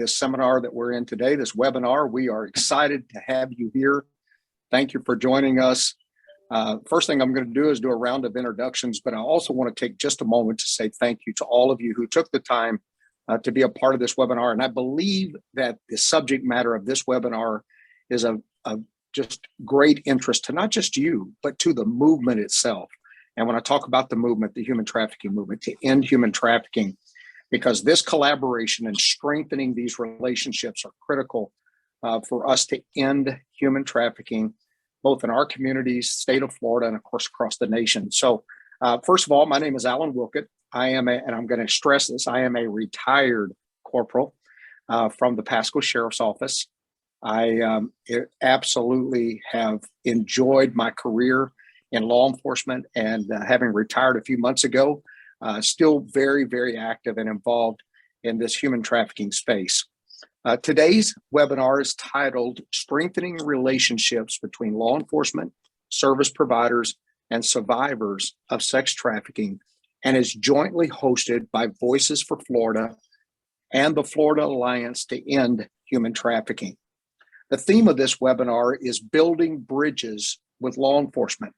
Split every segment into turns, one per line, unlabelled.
this seminar that we're in today, this webinar. We are excited to have you here. Thank you for joining us. First thing I'm going to do is do a round of introductions, but I also want to take just a moment to say thank you to all of you who took the time to be a part of this webinar. And I believe that the subject matter of this webinar is of just great interest to not just you, but to the movement itself. And when I talk about the movement, the human trafficking movement, to end human trafficking, because this collaboration and strengthening these relationships are critical for us to end human trafficking, both in our communities, state of Florida, and of course, across the nation. So first of all, my name is Alan Wilkett. And I'm going to stress this, I am a retired corporal from the Pasco Sheriff's Office. I absolutely have enjoyed my career in law enforcement, and having retired a few months ago, still very, very active and involved in this human trafficking space. Today's webinar is titled Strengthening Relationships Between Law Enforcement, Service Providers, and Survivors of Sex Trafficking, and is jointly hosted by Voices for Florida and the Florida Alliance to End Human Trafficking. The theme of this webinar is building bridges with law enforcement.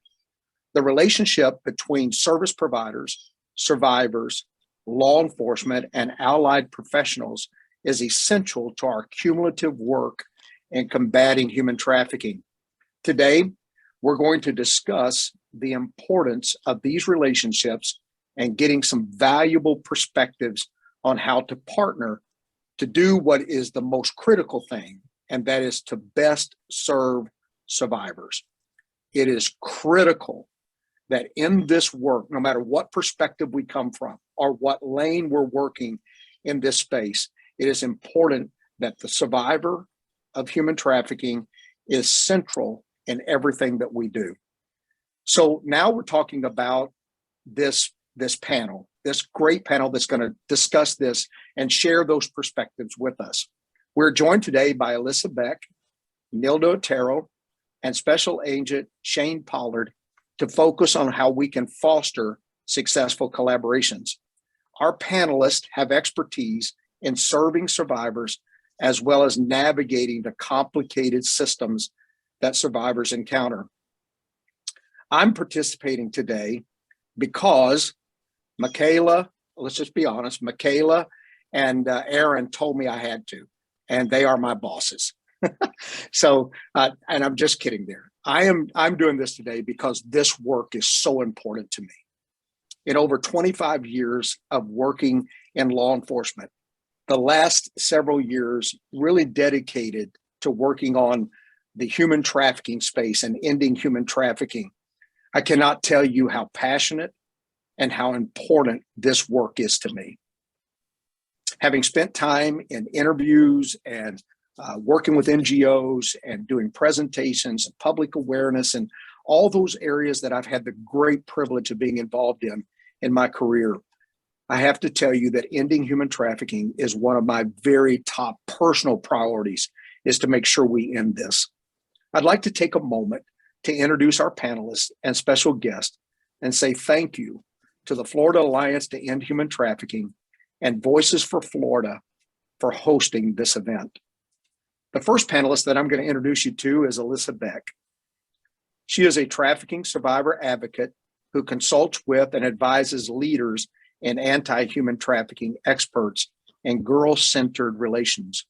The relationship between service providers, survivors, law enforcement, and allied professionals is essential to our cumulative work in combating human trafficking. Today, we're going to discuss the importance of these relationships and getting some valuable perspectives on how to partner to do what is the most critical thing, and that is to best serve survivors. It is critical that in this work, no matter what perspective we come from or what lane we're working in this space, it is important that the survivor of human trafficking is central in everything that we do. So now we're talking about this panel, this great panel that's going to discuss this and share those perspectives with us. We're joined today by Alyssa Beck, Nilda Otero, and Special Agent Shane Pollard to focus on how we can foster successful collaborations. Our panelists have expertise in serving survivors as well as navigating the complicated systems that survivors encounter. I'm participating today because Michaela, let's just be honest, Michaela and Aaron told me I had to, and they are my bosses. So, and I'm just kidding there. I'm doing this today because this work is so important to me. In over 25 years of working in law enforcement, the last several years really dedicated to working on the human trafficking space and ending human trafficking, I cannot tell you how passionate and how important this work is to me. Having spent time in interviews and working with NGOs and doing presentations and public awareness and all those areas that I've had the great privilege of being involved in my career, I have to tell you that ending human trafficking is one of my very top personal priorities, is to make sure we end this. I'd like to take a moment to introduce our panelists and special guest and say thank you to the Florida Alliance to End Human Trafficking and Voices for Florida for hosting this event. The first panelist that I'm going to introduce you to is Alyssa Beck. She is a trafficking survivor advocate who consults with and advises leaders and anti-human trafficking experts and girl-centered relations,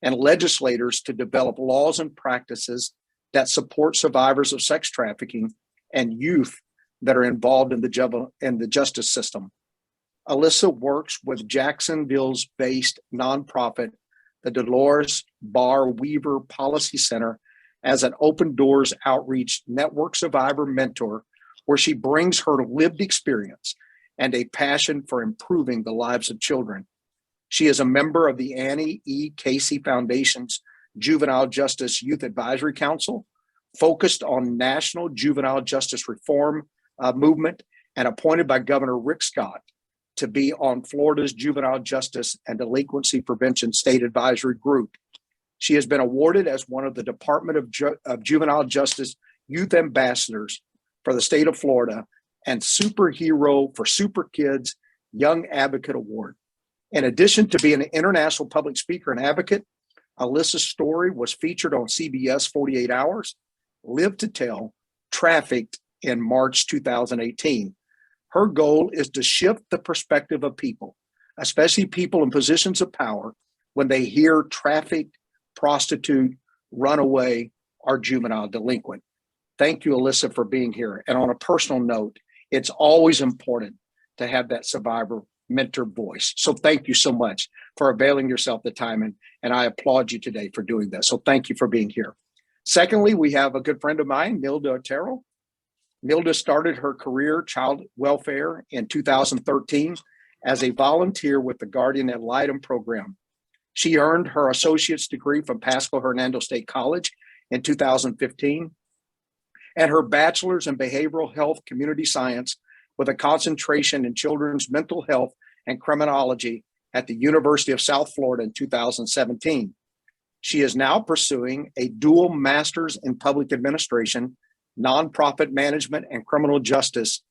and legislators to develop laws and practices that support survivors of sex trafficking and youth that are involved in the justice system. Alyssa works with Jacksonville's based nonprofit, the Dolores Barr Weaver Policy Center, as an open doors outreach network survivor mentor, where she brings her lived experience and a passion for improving the lives of children. She is a member of the Annie E. Casey Foundation's Juvenile Justice Youth Advisory Council, focused on national juvenile justice reform movement, and appointed by Governor Rick Scott to be on Florida's Juvenile Justice and Delinquency Prevention State Advisory Group. She has been awarded as one of the Department of Juvenile Justice Youth Ambassadors for the state of Florida and Superhero for Super Kids Young Advocate Award. In addition to being an international public speaker and advocate, Alyssa's story was featured on CBS 48 Hours, Live to Tell, Trafficked in March 2018. Her goal is to shift the perspective of people, especially people in positions of power, when they hear trafficked, prostitute, runaway, or juvenile delinquent. Thank you, Alyssa, for being here. And on a personal note, it's always important to have that survivor mentor voice. So thank you so much for availing yourself the time. And I applaud you today for doing that. So thank you for being here. Secondly, we have a good friend of mine, Nilda Otero. Nilda started her career child welfare in 2013 as a volunteer with the Guardian Ad Litem program. She earned her associate's degree from Pasco Hernando State College in 2015 and her bachelor's in behavioral health community science with a concentration in children's mental health and criminology at the University of South Florida in 2017. She is now pursuing a dual master's in public administration, nonprofit management, and criminal justice.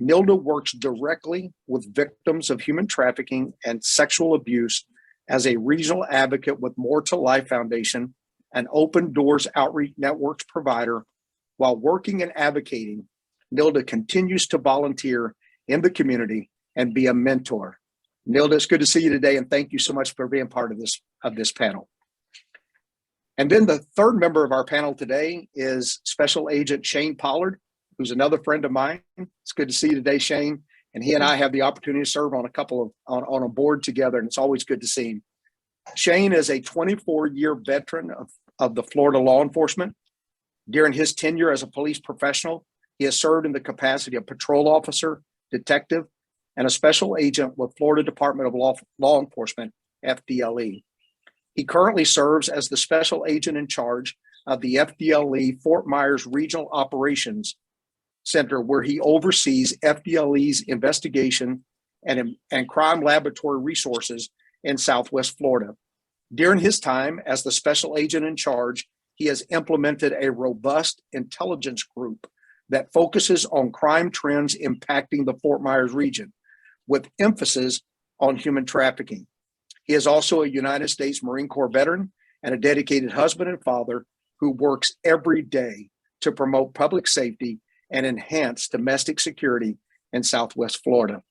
Nilda works directly with victims of human trafficking and sexual abuse as a regional advocate with More to Life Foundation, an Open Doors Outreach Networks provider. While working and advocating, Nilda continues to volunteer in the community and be a mentor. Nilda, it's good to see you today, and thank you so much for being part of this panel. And then the third member of our panel today is Special Agent Shane Pollard, who's another friend of mine. It's good to see you today, Shane. And he and I have the opportunity to serve on on a board together, and it's always good to see him. Shane is a 24-year veteran of the Florida law enforcement. During his tenure as a police professional, he has served in the capacity of patrol officer, detective, and a special agent with Florida Department of Law Enforcement, FDLE. He currently serves as the special agent in charge of the FDLE Fort Myers Regional Operations Center, where he oversees FDLE's investigation and crime laboratory resources in Southwest Florida. During his time as the special agent in charge, he has implemented a robust intelligence group that focuses on crime trends impacting the Fort Myers region, with emphasis on human trafficking. He is also a United States Marine Corps veteran and a dedicated husband and father who works every day to promote public safety and enhance domestic security in Southwest Florida.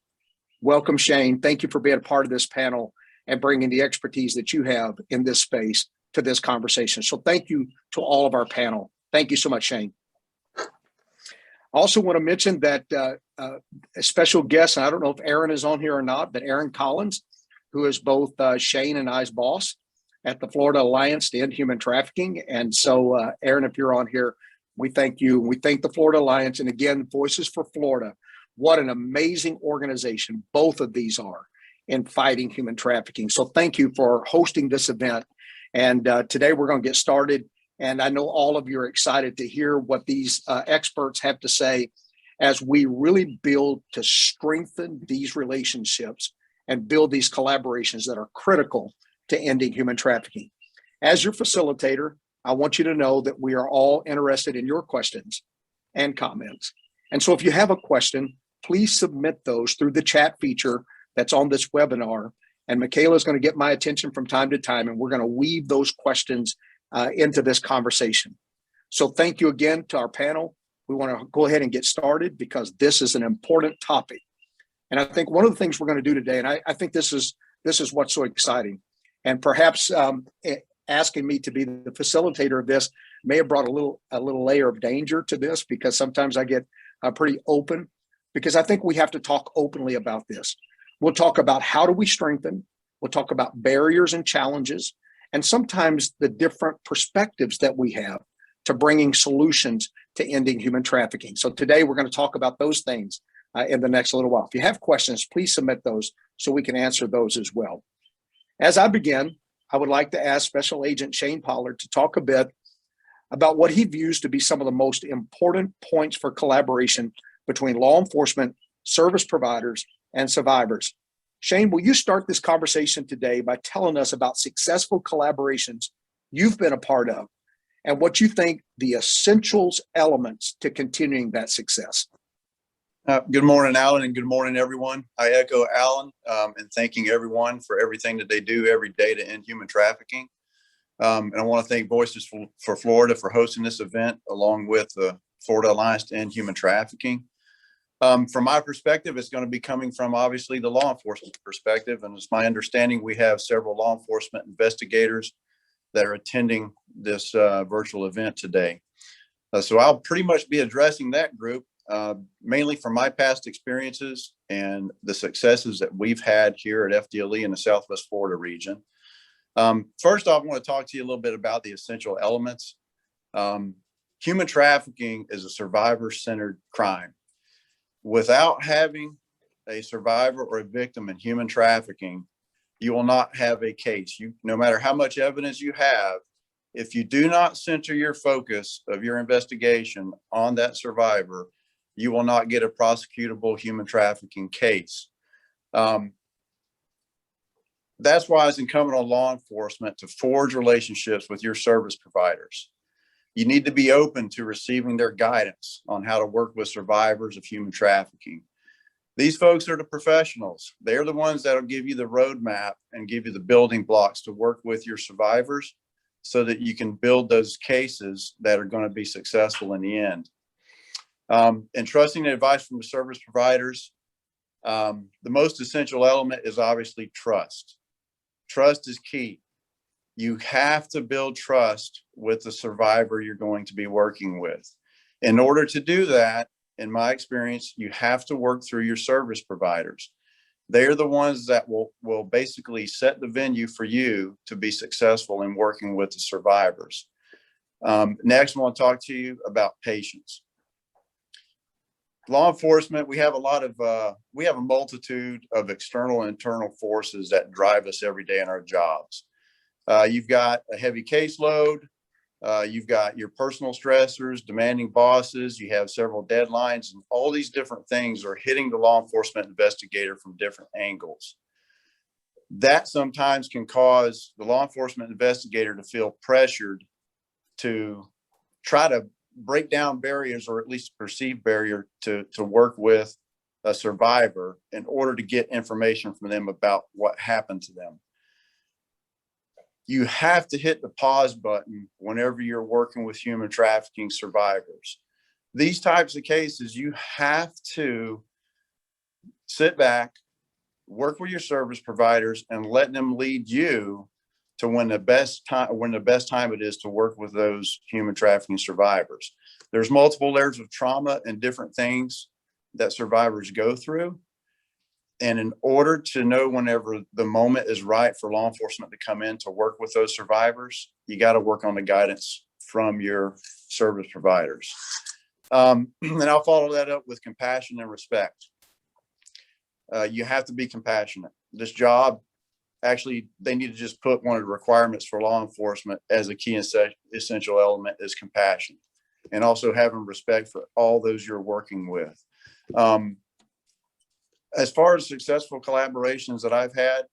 Welcome, Shane. Thank you for being a part of this panel and bringing the expertise that you have in this space to this conversation. So thank you to all of our panel. Thank you so much, Shane. I also want to mention that a special guest, and I don't know if Aaron is on here or not, but Aaron Collins, who is both Shane and I's boss at the Florida Alliance to End Human Trafficking. And so, Aaron, if you're on here, we thank you. We thank the Florida Alliance. And again, Voices for Florida. What an amazing organization both of these are in fighting human trafficking. So thank you for hosting this event. And today we're going to get started. And I know all of you are excited to hear what these experts have to say as we really build to strengthen these relationships and build these collaborations that are critical to ending human trafficking. As your facilitator, I want you to know that we are all interested in your questions and comments. And so if you have a question, please submit those through the chat feature that's on this webinar. And Michaela is going to get my attention from time to time, and we're going to weave those questions into this conversation. So thank you again to our panel. We want to go ahead and get started because this is an important topic. And I think one of the things we're going to do today, and I think this is what's so exciting, and perhaps asking me to be the facilitator of this may have brought a little layer of danger to this, because sometimes I get pretty open, because I think we have to talk openly about this. We'll talk about how do we strengthen. We'll talk about barriers and challenges, and sometimes the different perspectives that we have to bringing solutions to ending human trafficking. So today we're going to talk about those things in the next little while. If you have questions, please submit those so we can answer those as well. As I begin, I would like to ask Special Agent Shane Pollard to talk a bit about what he views to be some of the most important points for collaboration between law enforcement, service providers, and survivors. Shane, will you start this conversation today by telling us about successful collaborations you've been a part of and what you think the essentials elements to continuing that success?
Good morning, Alan, and good morning, everyone. I echo Alan in thanking everyone for everything that they do every day to end human trafficking. And I want to thank Voices for Florida for hosting this event, along with the Florida Alliance to End Human Trafficking. From my perspective, it's going to be coming from obviously the law enforcement perspective. And it's my understanding we have several law enforcement investigators that are attending this virtual event today. So I'll pretty much be addressing that group. Mainly from my past experiences and the successes that we've had here at FDLE in the Southwest Florida region. First off, I want to talk to you a little bit about the essential elements. Human trafficking is a survivor-centered crime. Without having a survivor or a victim in human trafficking, you will not have a case. No matter how much evidence you have, if you do not center your focus of your investigation on that survivor, you will not get a prosecutable human trafficking case. That's why it's incumbent on law enforcement to forge relationships with your service providers. You need to be open to receiving their guidance on how to work with survivors of human trafficking. These folks are the professionals. They're the ones that'll give you the roadmap and give you the building blocks to work with your survivors so that you can build those cases that are going to be successful in the end. And trusting the advice from the service providers, the most essential element is obviously trust. Trust is key. You have to build trust with the survivor you're going to be working with. In order to do that, in my experience, you have to work through your service providers. They're the ones that will basically set the venue for you to be successful in working with the survivors. Next, I want to talk to you about patience. Law enforcement, we have a multitude of external and internal forces that drive us every day in our jobs. You've got a heavy caseload. You've got your personal stressors, demanding bosses. You have several deadlines, and all these different things are hitting the law enforcement investigator from different angles. That sometimes can cause the law enforcement investigator to feel pressured to try to break down barriers, or at least perceived barrier, to work with a survivor in order to get information from them about what happened to them. You have to hit the pause button whenever you're working with human trafficking survivors. These types of cases, you have to sit back, work with your service providers, and let them lead you to when the best time it is to work with those human trafficking survivors. There's multiple layers of trauma and different things that survivors go through. And in order to know whenever the moment is right for law enforcement to come in to work with those survivors, you got to work on the guidance from your service providers. And I'll follow that up with compassion and respect. You have to be compassionate. This job, actually, they need to just put one of the requirements for law enforcement as a key essential element is compassion, and also having respect for all those you're working with. As far as successful collaborations that I've had,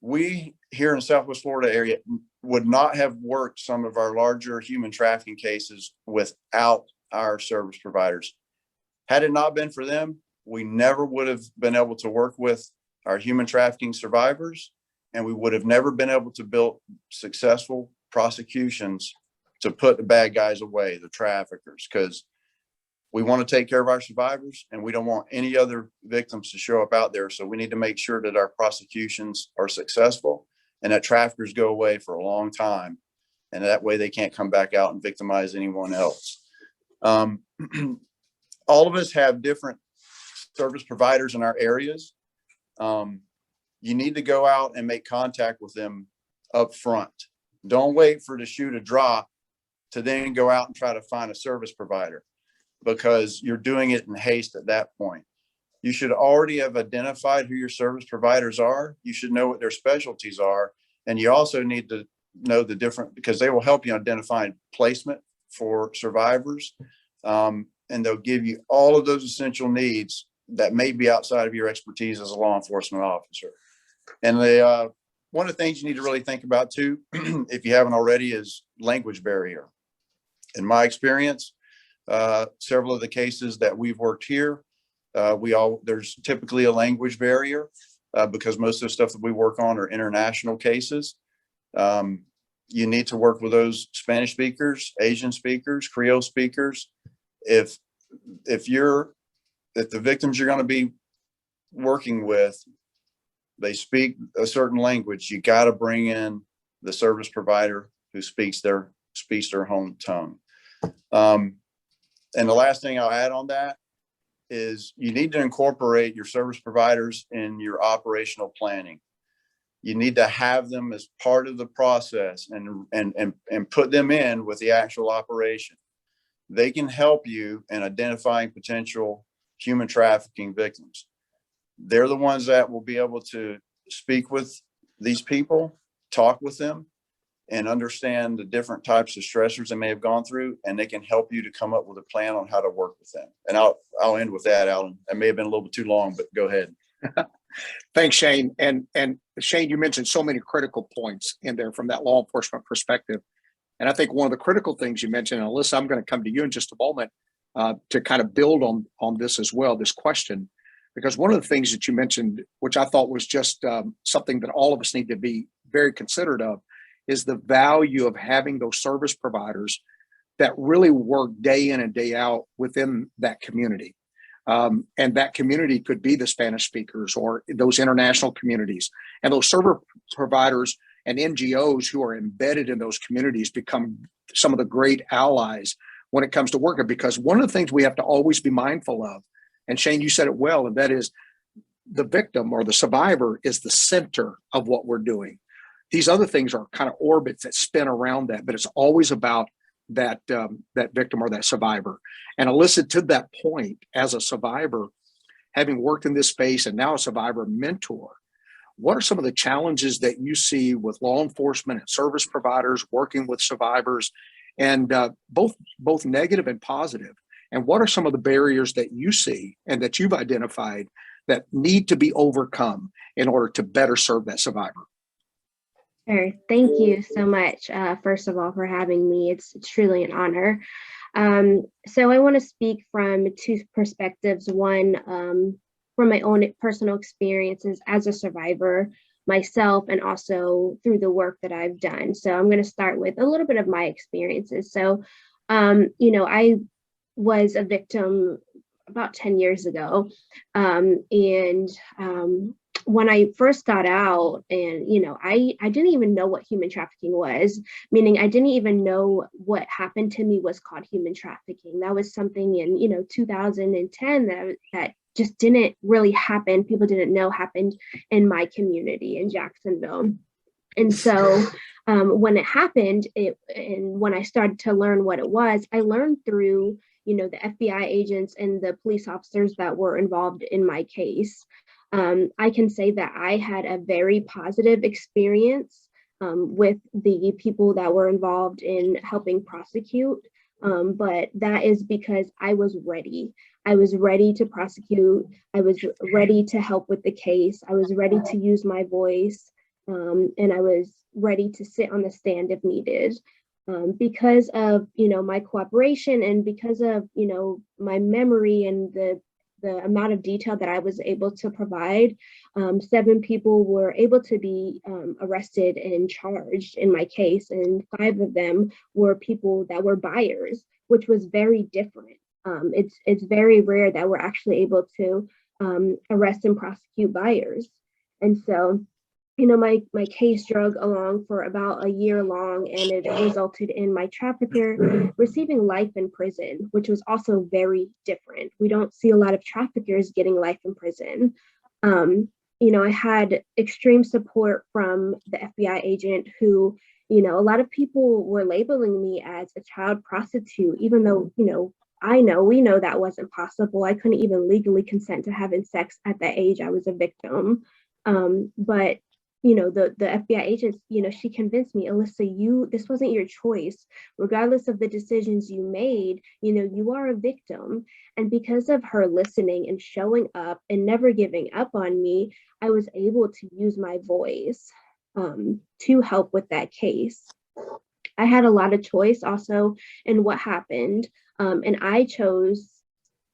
we here in the Southwest Florida area would not have worked some of our larger human trafficking cases without our service providers. Had it not been for them, we never would have been able to work with our human trafficking survivors, and we would have never been able to build successful prosecutions to put the bad guys away, the traffickers, because we want to take care of our survivors and we don't want any other victims to show up out there. So we need to make sure that our prosecutions are successful and that traffickers go away for a long time. And that way they can't come back out and victimize anyone else. All of us have different service providers in our areas. You need to go out and make contact with them up front. Don't wait for the shoe to drop to then go out and try to find a service provider, because you're doing it in haste at that point. You should already have identified who your service providers are. You should know what their specialties are. And you also need to know the different, because they will help you identify placement for survivors. And they'll give you all of those essential needs that may be outside of your expertise as a law enforcement officer. And one of the things you need to really think about too, if you haven't already, is language barrier. In my experience, several of the cases that we've worked here, There's typically a language barrier because most of the stuff that we work on are international cases. You need to work with those Spanish speakers, Asian speakers, Creole speakers. If the victims you're going to be working with, they speak a certain language, you got to bring in the service provider who speaks their home tongue. And the last thing I'll add on that is you need to incorporate your service providers in your operational planning. You need to have them as part of the process and put them in with the actual operation. They can help you in identifying potential human trafficking victims. They're the ones that will be able to speak with these people, talk with them, and understand the different types of stressors they may have gone through, and they can help you to come up with a plan on how to work with them. And I'll end with that, Alan. It may have been a little bit too long, but go ahead.
Thanks, Shane. And Shane, you mentioned so many critical points in there from that law enforcement perspective. And I think one of the critical things you mentioned, and Alyssa, I'm going to come to you in just a moment to kind of build on this as well, this question, because one of the things that you mentioned, which I thought was just something that all of us need to be very considerate of, is the value of having those service providers that really work day in and day out within that community. And that community could be the Spanish speakers or those international communities. And those service providers and NGOs who are embedded in those communities become some of the great allies when it comes to working. Because one of the things we have to always be mindful of, and Shane, you said it well, and that is the victim or the survivor is the center of what we're doing. These other things are kind of orbits that spin around that, but it's always about that victim or that survivor. And Alyssa, to that point, as a survivor, having worked in this space and now a survivor mentor, what are some of the challenges that you see with law enforcement and service providers working with survivors, and both negative and positive? And what are some of the barriers that you see and that you've identified that need to be overcome in order to better serve that survivor?
Sure. Thank you so much, first of all, for having me. It's truly an honor. So I want to speak from two perspectives. One, from my own personal experiences as a survivor myself, and also through the work that I've done. So I'm going to start with a little bit of my experiences. So, I was a victim about 10 years ago. When I first got out, and I didn't even know what human trafficking was, meaning I didn't even know what happened to me was called human trafficking. That was something in 2010 that just didn't really happen. People didn't know happened in my community in Jacksonville. And so when it happened, and when I started to learn what it was, I learned through the FBI agents and the police officers that were involved in my case. I can say that I had a very positive experience with the people that were involved in helping prosecute. But that is because I was ready. I was ready to prosecute. I was ready to help with the case. I was ready to use my voice. And I was ready to sit on the stand if needed. Because of, my cooperation, and because of, my memory and the amount of detail that I was able to provide, 7 people were able to be arrested and charged in my case, and 5 of them were people that were buyers, which was very different. It's very rare that we're actually able to arrest and prosecute buyers. And so, my case drug along for about a year long, and it resulted in my trafficker receiving life in prison, which was also very different. We don't see a lot of traffickers getting life in prison. I had extreme support from the FBI agent who, a lot of people were labeling me as a child prostitute, even though, we know that wasn't possible. I couldn't even legally consent to having sex at that age I was a victim. But the FBI agent, she convinced me, Alyssa, this wasn't your choice. Regardless of the decisions you made, you are a victim. And because of her listening and showing up and never giving up on me, I was able to use my voice to help with that case. I had a lot of choice also in what happened. And I chose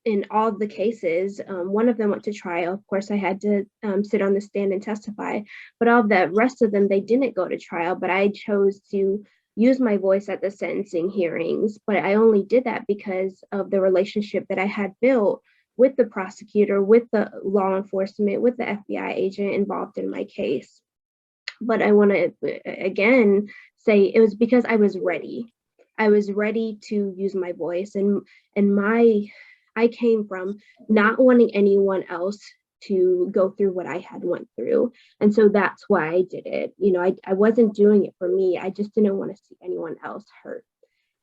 in all of the cases, one of them went to trial. Of course, I had to sit on the stand and testify, but all of the rest of them, they didn't go to trial, but I chose to use my voice at the sentencing hearings. But I only did that because of the relationship that I had built with the prosecutor, with the law enforcement, with the FBI agent involved in my case. But I want to again say it was because I was ready. I was ready to use my voice, and I came from not wanting anyone else to go through what I had went through. And so that's why I did it. You know, I wasn't doing it for me. I just didn't want to see anyone else hurt.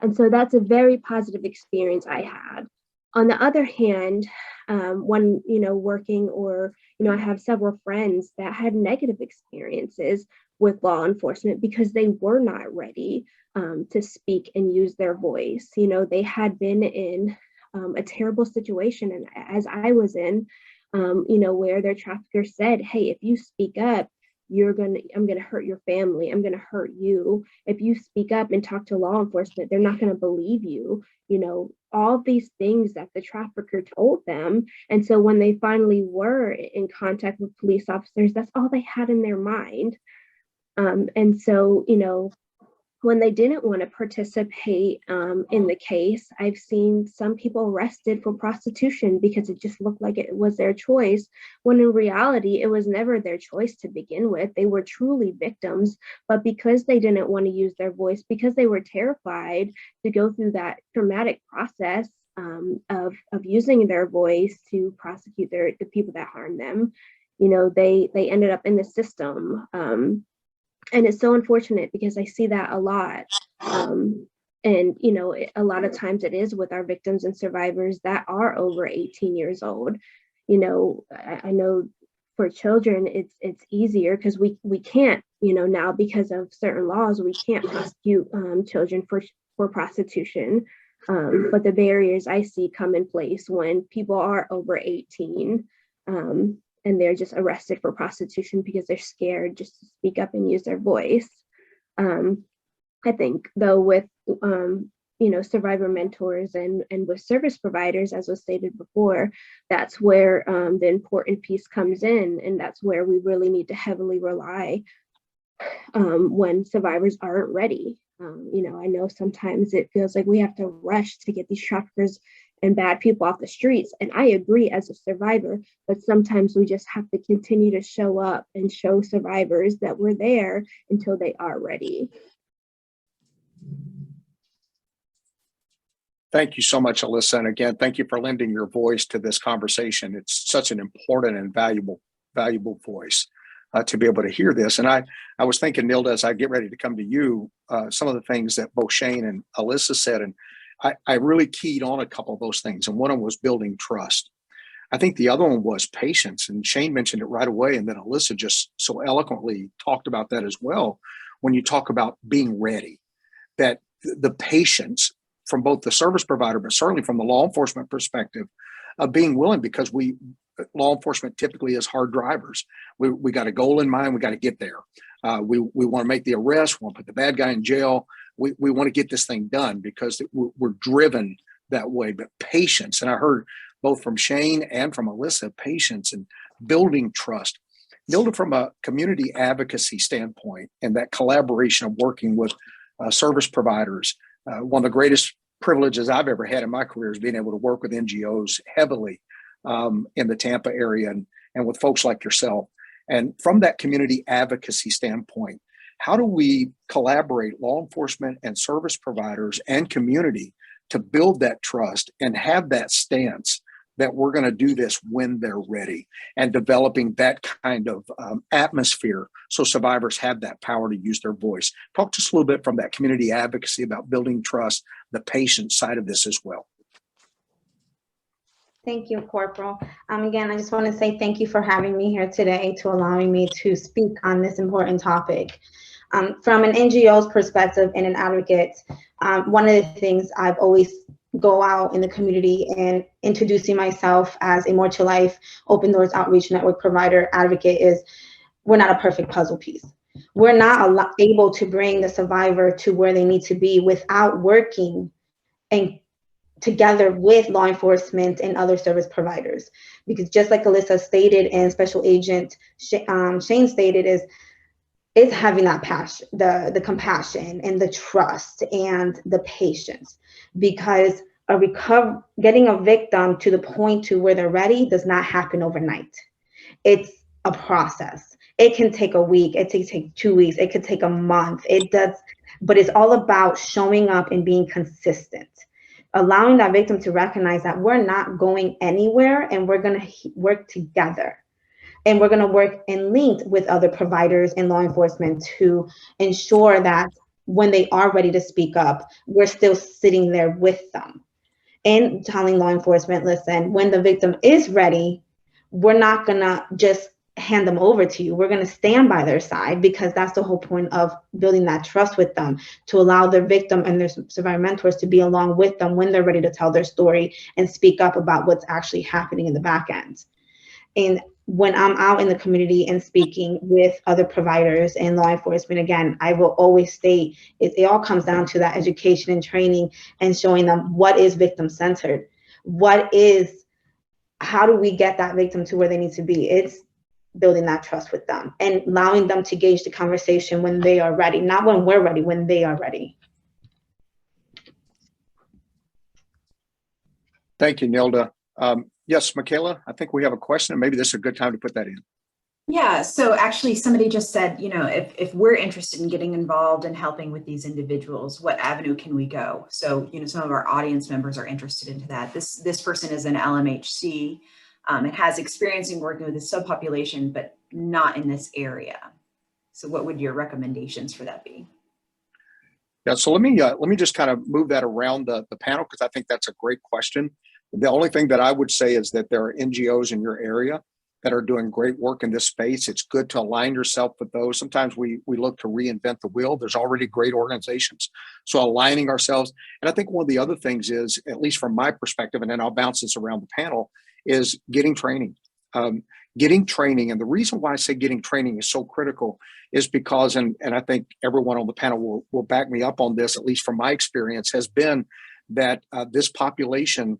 And so that's a very positive experience I had. On the other hand, when, you know, working or, you know, I have several friends that had negative experiences with law enforcement because they were not ready to speak and use their voice. You know, they had been in a terrible situation, and as I was in, you know, where their trafficker said, hey, if you speak up, I'm gonna hurt your family, I'm gonna hurt you. If you speak up and talk to law enforcement, they're not gonna believe you. You know, all these things that the trafficker told them. And so when they finally were in contact with police officers, that's all they had in their mind. And so, you know, when they didn't want to participate in the case, I've seen some people arrested for prostitution because it just looked like it was their choice, when in reality, it was never their choice to begin with. They were truly victims, but because they didn't want to use their voice, because they were terrified to go through that traumatic process of using their voice to prosecute the people that harmed them, you know, they ended up in the system. And it's so unfortunate because I see that a lot. And, you know, a lot of times it is with our victims and survivors that are over 18 years old. You know, I know for children, it's easier because we can't, you know, now because of certain laws, we can't prosecute children for prostitution. But the barriers I see come in place when people are over 18. And they're just arrested for prostitution because they're scared just to speak up and use their voice. I think though with you know, survivor mentors and with service providers, as was stated before, that's where the important piece comes in, and that's where we really need to heavily rely when survivors aren't ready. You know, I know sometimes it feels like we have to rush to get these traffickers and bad people off the streets. And I agree as a survivor, but sometimes we just have to continue to show up and show survivors that we're there until they are ready.
Thank you so much, Alyssa. And again, thank you for lending your voice to this conversation. It's such an important and valuable voice to be able to hear this. And I was thinking, Nilda, as I get ready to come to you, some of the things that both Shane and Alyssa said, and I really keyed on a couple of those things. And one of them was building trust. I think the other one was patience. And Shane mentioned it right away. And then Alyssa just so eloquently talked about that as well. When you talk about being ready, that the patience from both the service provider, but certainly from the law enforcement perspective, of being willing, because law enforcement typically is hard drivers. We got a goal in mind. We got to get there. We want to make the arrest. We want to put the bad guy in jail. We want to get this thing done because we're driven that way. But patience, and I heard both from Shane and from Alyssa, patience and building trust. Nilda, from a community advocacy standpoint and that collaboration of working with service providers, one of the greatest privileges I've ever had in my career is being able to work with NGOs heavily in the Tampa area and with folks like yourself. And from that community advocacy standpoint, how do we collaborate, law enforcement and service providers and community, to build that trust and have that stance that we're going to do this when they're ready, and developing that kind of atmosphere so survivors have that power to use their voice? Talk to us a little bit from that community advocacy about building trust, the patient side of this as well.
Thank you, Corporal. Again, I just want to say thank you for having me here today, to allowing me to speak on this important topic. From an NGO's perspective and an advocate, one of the things I've always go out in the community and introducing myself as a More to Life Open Doors Outreach Network provider advocate is, we're not a perfect puzzle piece. We're not able to bring the survivor to where they need to be without working and together with law enforcement and other service providers. Because just like Alyssa stated and Special Agent Shane stated, is having that passion, the compassion and the trust and the patience. Because getting a victim to the point to where they're ready does not happen overnight. It's a process. It can take a week, it can take 2 weeks, it could take a month. It does, but it's all about showing up and being consistent, allowing that victim to recognize that we're not going anywhere, and we're going to work together. And we're going to work in link with other providers and law enforcement to ensure that when they are ready to speak up, we're still sitting there with them and telling law enforcement, listen, when the victim is ready, we're not going to just hand them over to you. We're going to stand by their side, because that's the whole point of building that trust with them, to allow their victim and their survivor mentors to be along with them when they're ready to tell their story and speak up about what's actually happening in the back end. And when I'm out in the community and speaking with other providers and law enforcement, again, I will always state it all comes down to that education and training and showing them what is victim-centered. How do we get that victim to where they need to be? It's building that trust with them and allowing them to gauge the conversation when they are ready, not when we're ready, when they are ready.
Thank you, Nilda. Yes, Michaela, I think we have a question, and maybe this is a good time to put that in.
Yeah, so actually somebody just said, if we're interested in getting involved and helping with these individuals, what avenue can we go? So, some of our audience members are interested into that. This person is an LMHC and has experience in working with the subpopulation, but not in this area. So what would your recommendations for that be?
Yeah, so let me just kind of move that around the panel, because I think that's a great question. The only thing that I would say is that there are NGOs in your area that are doing great work in this space. It's good to align yourself with those. Sometimes we look to reinvent the wheel. There's already great organizations. So aligning ourselves. And I think one of the other things is, at least from my perspective, and then I'll bounce this around the panel, is getting training. Getting training. And the reason why I say getting training is so critical is because, and I think everyone on the panel will back me up on this, at least from my experience, has been that this population,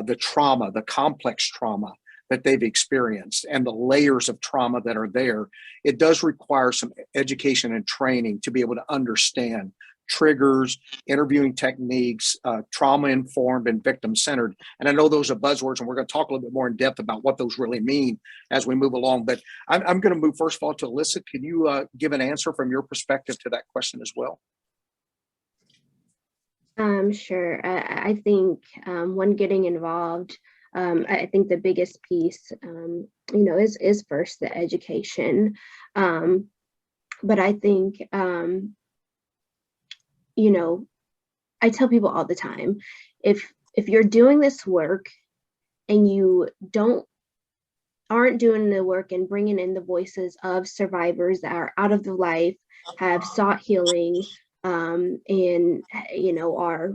the trauma, the complex trauma that they've experienced and the layers of trauma that are there, it does require some education and training to be able to understand triggers, interviewing techniques, trauma-informed and victim-centered. And I know those are buzzwords, and we're going to talk a little bit more in depth about what those really mean as we move along. But I'm going to move first of all to Alyssa. Can you give an answer from your perspective to that question as well?
Sure. I think when getting involved, I think the biggest piece, is first the education. But I think, I tell people all the time, if you're doing this work and you aren't doing the work and bringing in the voices of survivors that are out of the life, have sought healing, and are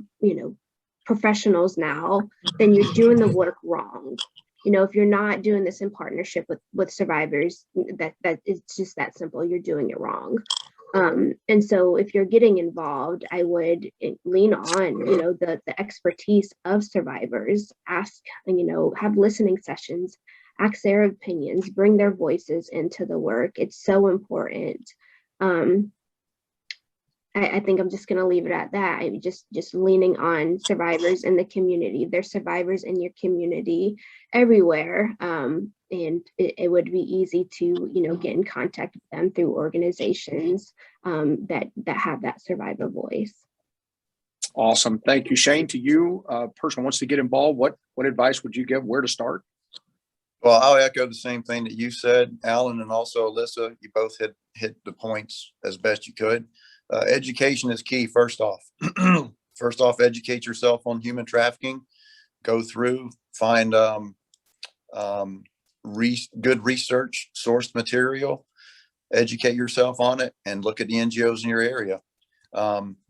professionals now, then you're doing the work wrong. If you're not doing this in partnership with survivors, that it's just that simple. You're doing it wrong. And so if you're getting involved, I would lean on the expertise of survivors. Ask, have listening sessions, ask their opinions, bring their voices into the work. It's so important. I think I'm just going to leave it at that. I'm just leaning on survivors in the community. There's survivors in your community everywhere. And it would be easy to, get in contact with them through organizations that have that survivor voice.
Awesome. Thank you, Shane. To you, person wants to get involved, what advice would you give? Where to start?
Well, I'll echo the same thing that you said, Alan, and also Alyssa. You both hit the points as best you could. Education is key. First off, educate yourself on human trafficking. Go through, find good research, sourced material, educate yourself on it, and look at the NGOs in your area.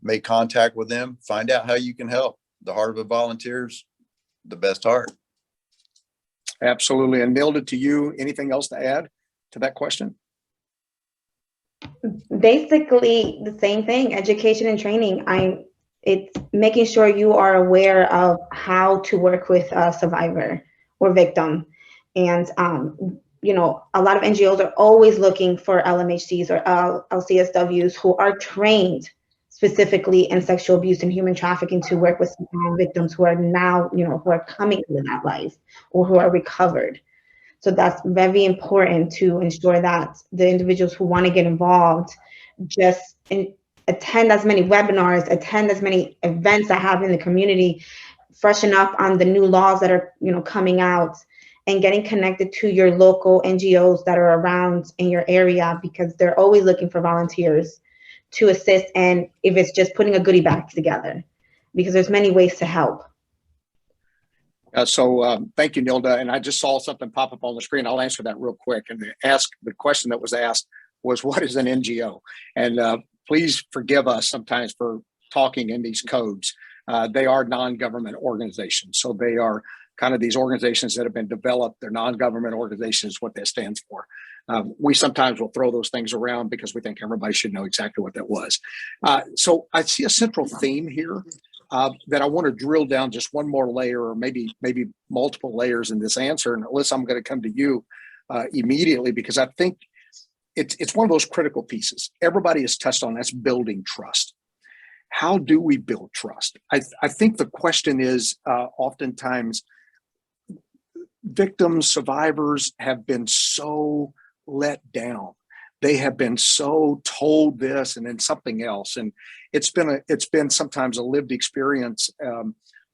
Make contact with them. Find out how you can help. The heart of a volunteer is the best heart.
Absolutely. And Nilda, to you, anything else to add to that question?
Basically the same thing, education and training. It's making sure you are aware of how to work with a survivor or victim. And, a lot of NGOs are always looking for LMHCs or LCSWs who are trained specifically in sexual abuse and human trafficking to work with victims who are now, who are coming into that life or who are recovered. So that's very important to ensure that the individuals who want to get involved just attend as many webinars, attend as many events that have in the community, freshen up on the new laws that are, coming out, and getting connected to your local NGOs that are around in your area, because they're always looking for volunteers to assist. And if it's just putting a goodie bag together, because there's many ways to help.
Thank you, Nilda. And I just saw something pop up on the screen. I'll answer that real quick. And the question that was asked was, what is an NGO? And please forgive us sometimes for talking in these codes. They are non-government organizations. So they are kind of these organizations that have been developed. They're non-government organizations, what that stands for. We sometimes will throw those things around because we think everybody should know exactly what that was. So I see a central theme here that I want to drill down just one more layer, or maybe multiple layers in this answer. And Alyssa, I'm going to come to you immediately, because I think it's one of those critical pieces. Everybody has touched on, that's building trust. How do we build trust? I think the question is oftentimes victims, survivors have been so let down. They have been so told this and then something else. And it's been sometimes a lived experience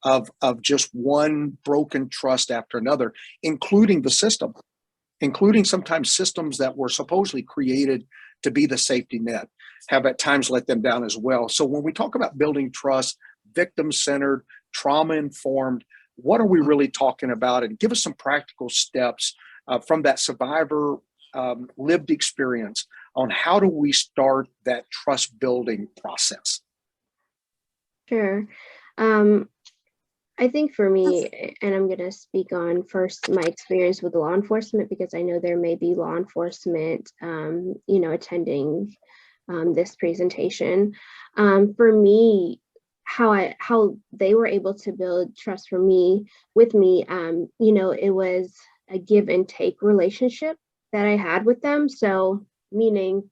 of just one broken trust after another, including the system, including sometimes systems that were supposedly created to be the safety net, have at times let them down as well. So when we talk about building trust, victim-centered, trauma-informed, what are we really talking about? And give us some practical steps from that survivor lived experience on how do we start that trust building process?
Sure. I think for me, and I'm going to speak on first my experience with law enforcement, because I know there may be law enforcement, attending this presentation. For me, how they were able to build trust with me, it was a give and take relationship that I had with them. So meaning,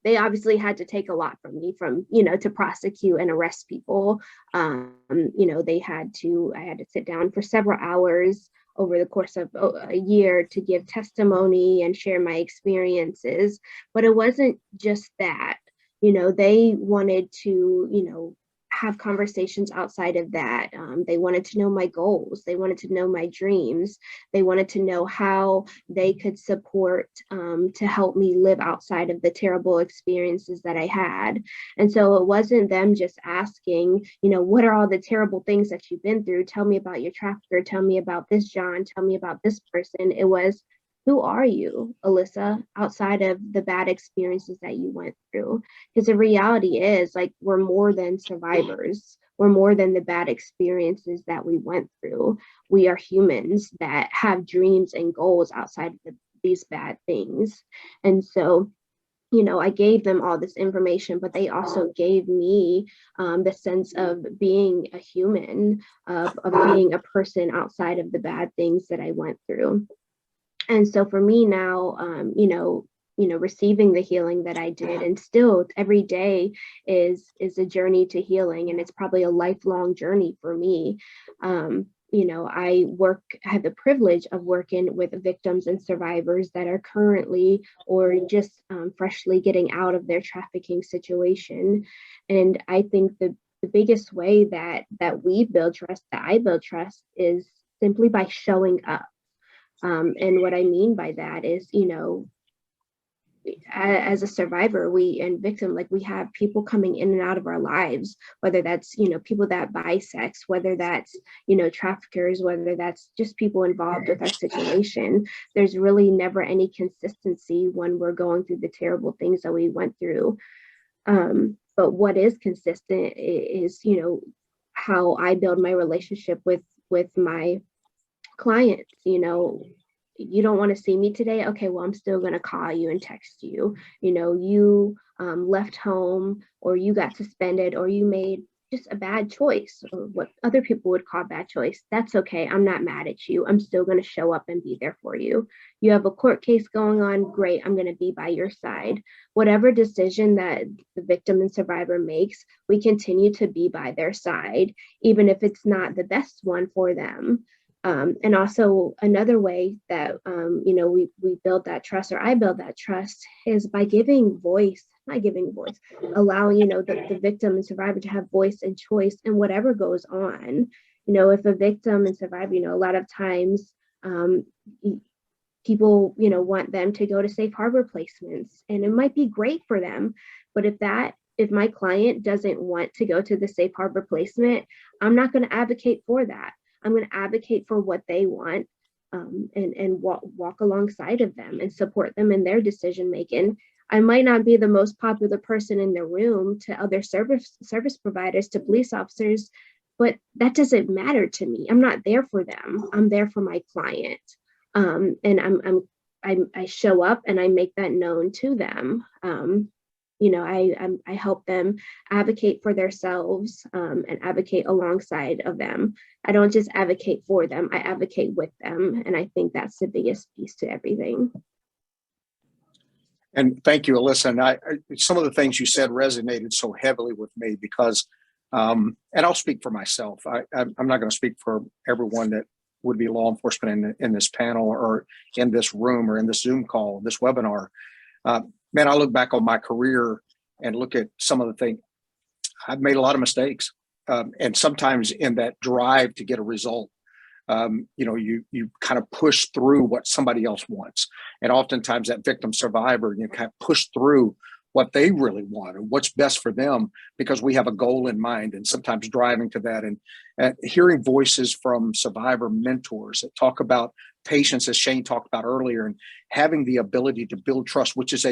they obviously had to take a lot from me to prosecute and arrest people. I had to sit down for several hours over the course of a year to give testimony and share my experiences. But it wasn't just that, they wanted to, have conversations outside of that. They wanted to know my goals. They wanted to know my dreams. They wanted to know how they could support to help me live outside of the terrible experiences that I had. And so it wasn't them just asking, what are all the terrible things that you've been through? Tell me about your trafficker. Tell me about this John. Tell me about this person. It was, who are you, Alyssa, outside of the bad experiences that you went through? Because the reality is, we're more than survivors. We're more than the bad experiences that we went through. We are humans that have dreams and goals outside of these bad things. And so, I gave them all this information, but they also gave me the sense of being a human, of being a person outside of the bad things that I went through. And so for me now, receiving the healing that I did, and still every day is a journey to healing, and it's probably a lifelong journey for me. I have the privilege of working with victims and survivors that are currently or just freshly getting out of their trafficking situation. And I think the biggest way that we build trust, that I build trust, is simply by showing up. And what I mean by that is, as a survivor, and victim, we have people coming in and out of our lives, whether that's, people that buy sex, whether that's, traffickers, whether that's just people involved with our situation. There's really never any consistency when we're going through the terrible things that we went through. But what is consistent is, how I build my relationship with my clients. you don't want to see me today. Okay, well, I'm still going to call you and text you. You left home, or you got suspended, or you made just a bad choice, or what other people would call bad choice. That's okay. I'm not mad at you. I'm still going to show up and be there for you. You have a court case going on. Great. I'm going to be by your side. Whatever decision that the victim and survivor makes, we continue to be by their side, even if it's not the best one for them. And also another way that, we build that trust, or I build that trust, is by allowing, the victim and survivor to have voice and choice in whatever goes on. If a victim and survivor, a lot of times, people, want them to go to safe harbor placements, and it might be great for them. But if my client doesn't want to go to the safe harbor placement, I'm not going to advocate for that. I'm going to advocate for what they want, and walk alongside of them and support them in their decision making. I might not be the most popular person in the room to other service providers, to police officers, but that doesn't matter to me. I'm not there for them. I'm there for my client, and I show up and I make that known to them. I help them advocate for themselves, and advocate alongside of them. I don't just advocate for them, I advocate with them. And I think that's the biggest piece to everything.
And thank you, Alyssa. And some of the things you said resonated so heavily with me because, and I'll speak for myself. I'm not going to speak for everyone that would be law enforcement in this panel, or in this room, or in this Zoom call, this webinar. Man, I look back on my career and look at some of the things. I've made a lot of mistakes. And sometimes in that drive to get a result, you kind of push through what somebody else wants. And oftentimes that victim survivor, you kind of push through what they really want and what's best for them, because we have a goal in mind, and sometimes driving to that, and hearing voices from survivor mentors that talk about patience, as Shane talked about earlier, and having the ability to build trust, which is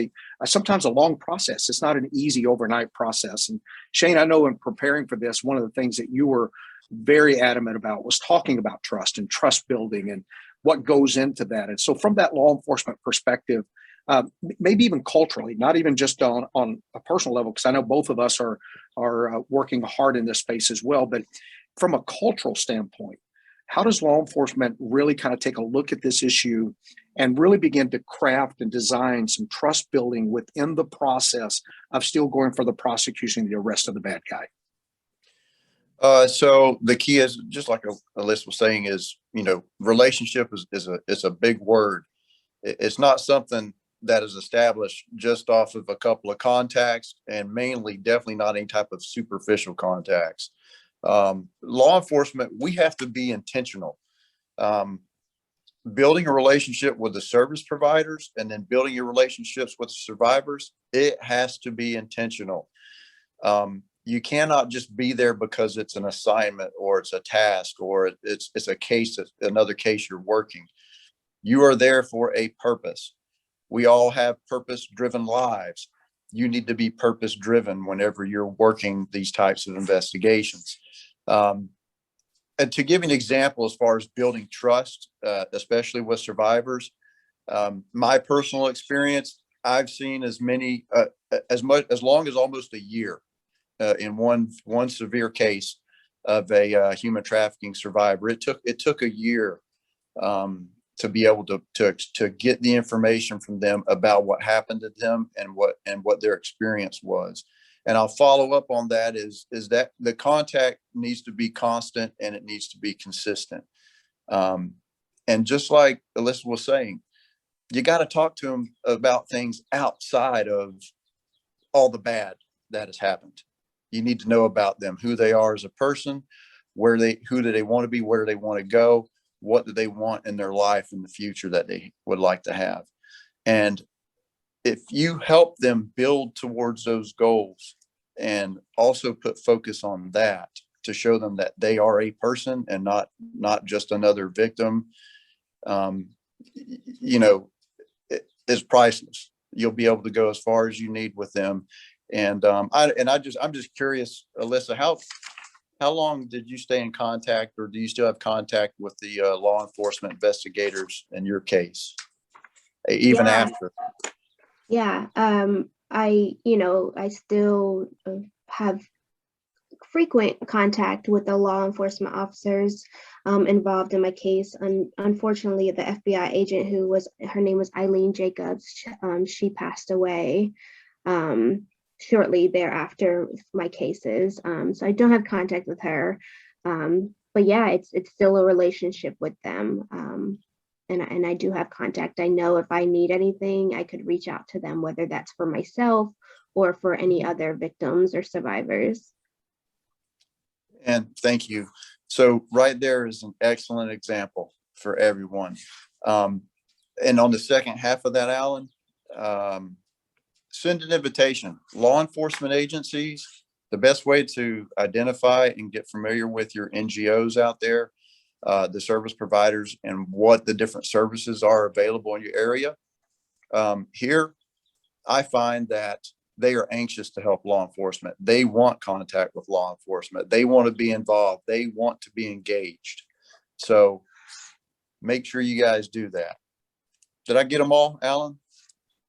sometimes a long process. It's not an easy overnight process. And Shane, I know in preparing for this, one of the things that you were very adamant about was talking about trust and trust building and what goes into that. And so from that law enforcement perspective, maybe even culturally, not even just on a personal level, because I know both of us are working hard in this space as well, but from a cultural standpoint, how does law enforcement really kind of take a look at this issue and really begin to craft and design some trust building within the process of still going for the prosecution and the arrest of the bad guy?
So the key is, just like Alyssa was saying, is, relationship is a big word. It's not something that is established just off of a couple of contacts, and mainly definitely not any type of superficial contacts. Law enforcement, we have to be intentional. Building a relationship with the service providers and then building your relationships with survivors, it has to be intentional. You cannot just be there because it's an assignment or it's a task or it's a case, another case you're working. You are there for a purpose. We all have purpose-driven lives. You need to be purpose-driven whenever you're working these types of investigations. And to give you an example, as far as building trust, especially with survivors, my personal experience, I've seen as long as almost a year in one severe case of a human trafficking survivor. It took a year to be able to get the information from them about what happened to them and what their experience was. And I'll follow up on that is that the contact needs to be constant and it needs to be consistent. And just like Alyssa was saying, you got to talk to them about things outside of all the bad that has happened. You need to know about them, who they are as a person, who do they want to be, where do they want to go, what do they want in their life in the future that they would like to have. And if you help them build towards those goals and also put focus on that to show them that they are a person and not just another victim, is priceless. You'll be able to go as far as you need with them. And I'm just curious, Alyssa, how long did you stay in contact, or do you still have contact with the law enforcement investigators in your case, even
Yeah.
after?
Yeah, I still have frequent contact with the law enforcement officers involved in my case. Unfortunately, the FBI agent her name was Eileen Jacobs, she passed away shortly thereafter with my cases. So I don't have contact with her. But yeah, it's still a relationship with them. And I do have contact. I know if I need anything, I could reach out to them, whether that's for myself or for any other victims or survivors.
And thank you. So right there is an excellent example for everyone. And on the second half of that, Alan, send an invitation. Law enforcement agencies, the best way to identify and get familiar with your NGOs out there, the service providers, and what the different services are available in your area. Here, I find that they are anxious to help law enforcement. They want contact with law enforcement. They want to be involved. They want to be engaged. So make sure you guys do that. Did I get them all, Alan?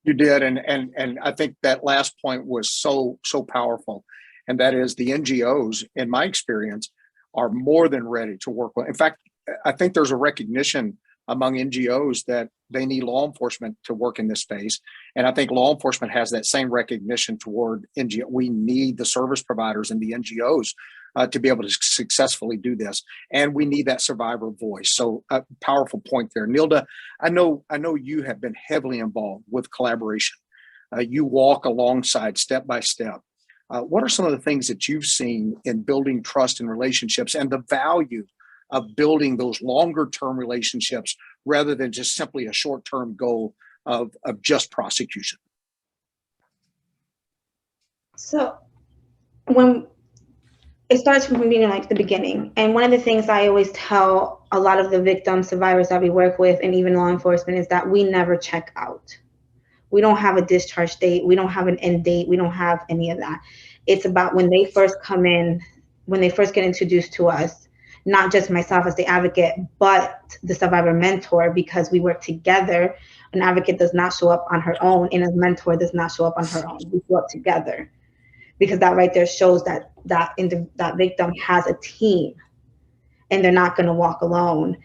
You did, and I think that last point was so powerful, and that is the NGOs, in my experience, are more than ready to work with. In fact, I think there's a recognition among NGOs that they need law enforcement to work in this space, and I think law enforcement has that same recognition toward NGO. We need the service providers and the NGOs to be able to successfully do this, and we need that survivor voice. So a powerful point there. Nilda, I know you have been heavily involved with collaboration. You walk alongside step by step. What are some of the things that you've seen in building trust and relationships, and the value of building those longer term relationships rather than just simply a short term goal of just prosecution?
So when it starts from being like the beginning, and one of the things I always tell a lot of the victim survivors that we work with, and even law enforcement, is that we never check out. We don't have a discharge date. We don't have an end date. We don't have any of that. It's about when they first come in, when they first get introduced to us, not just myself as the advocate, but the survivor mentor, because we work together. An advocate does not show up on her own, and a mentor does not show up on her own. We show up together, because that right there shows that that victim has a team, and they're not going to walk alone.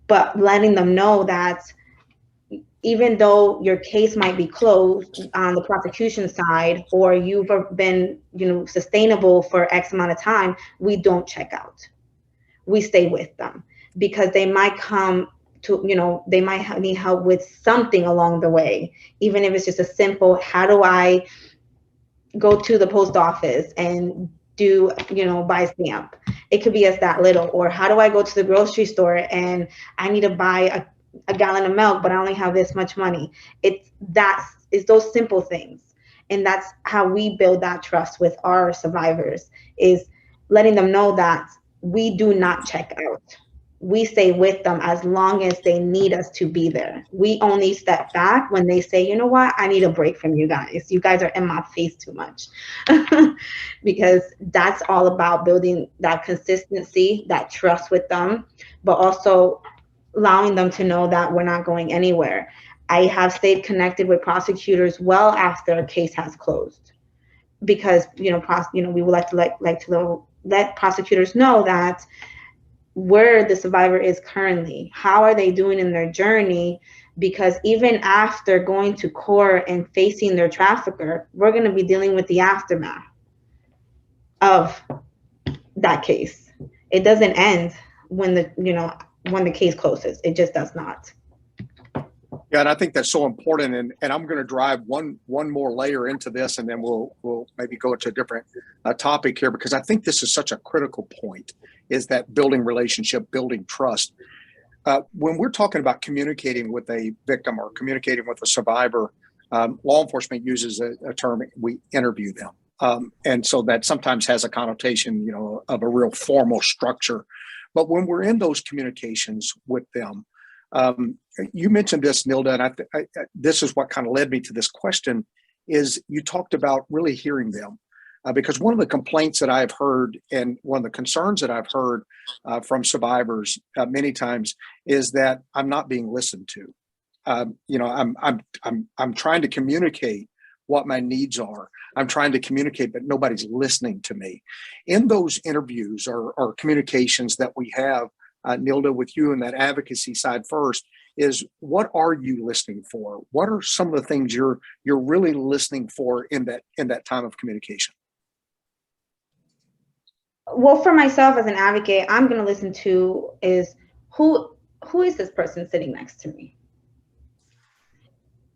But letting them know that even though your case might be closed on the prosecution side, or you've been, sustainable for X amount of time, we don't check out. We stay with them, because they might come to, they might need help with something along the way, even if it's just a simple, how do I go to the post office and do, buy a stamp? It could be as that little. Or how do I go to the grocery store and I need to buy a gallon of milk, but I only have this much money? It's those simple things. And that's how we build that trust with our survivors, is letting them know that we do not check out. We stay with them as long as they need us to be there. We only step back when they say, you know what, I need a break from you guys. You guys are in my face too much. Because that's all about building that consistency, that trust with them, but also allowing them to know that we're not going anywhere. I have stayed connected with prosecutors well after a case has closed, because we would like to let prosecutors know that where the survivor is currently, how are they doing in their journey, because even after going to court and facing their trafficker, we're going to be dealing with the aftermath of that case. It doesn't end when the case closes. It just does not.
Yeah, and I think that's so important. And I'm going to drive one more layer into this, and then we'll maybe go to a different topic here, because I think this is such a critical point, is that building relationship, building trust. When we're talking about communicating with a victim or communicating with a survivor, law enforcement uses a term, we interview them. And so that sometimes has a connotation, of a real formal structure. But when we're in those communications with them, you mentioned this, Nilda, and this is what kind of led me to this question, is you talked about really hearing them. because one of the complaints that I've heard and one of the concerns that I've heard from survivors many times is that I'm not being listened to. I'm trying to communicate what my needs are. I'm trying to communicate, but nobody's listening to me. In those interviews or communications that we have, Nilda, with you in that advocacy side first, is what are you listening for? What are some of the things you're really listening for in that time of communication?
Well, for myself as an advocate, I'm going to listen to is who is this person sitting next to me?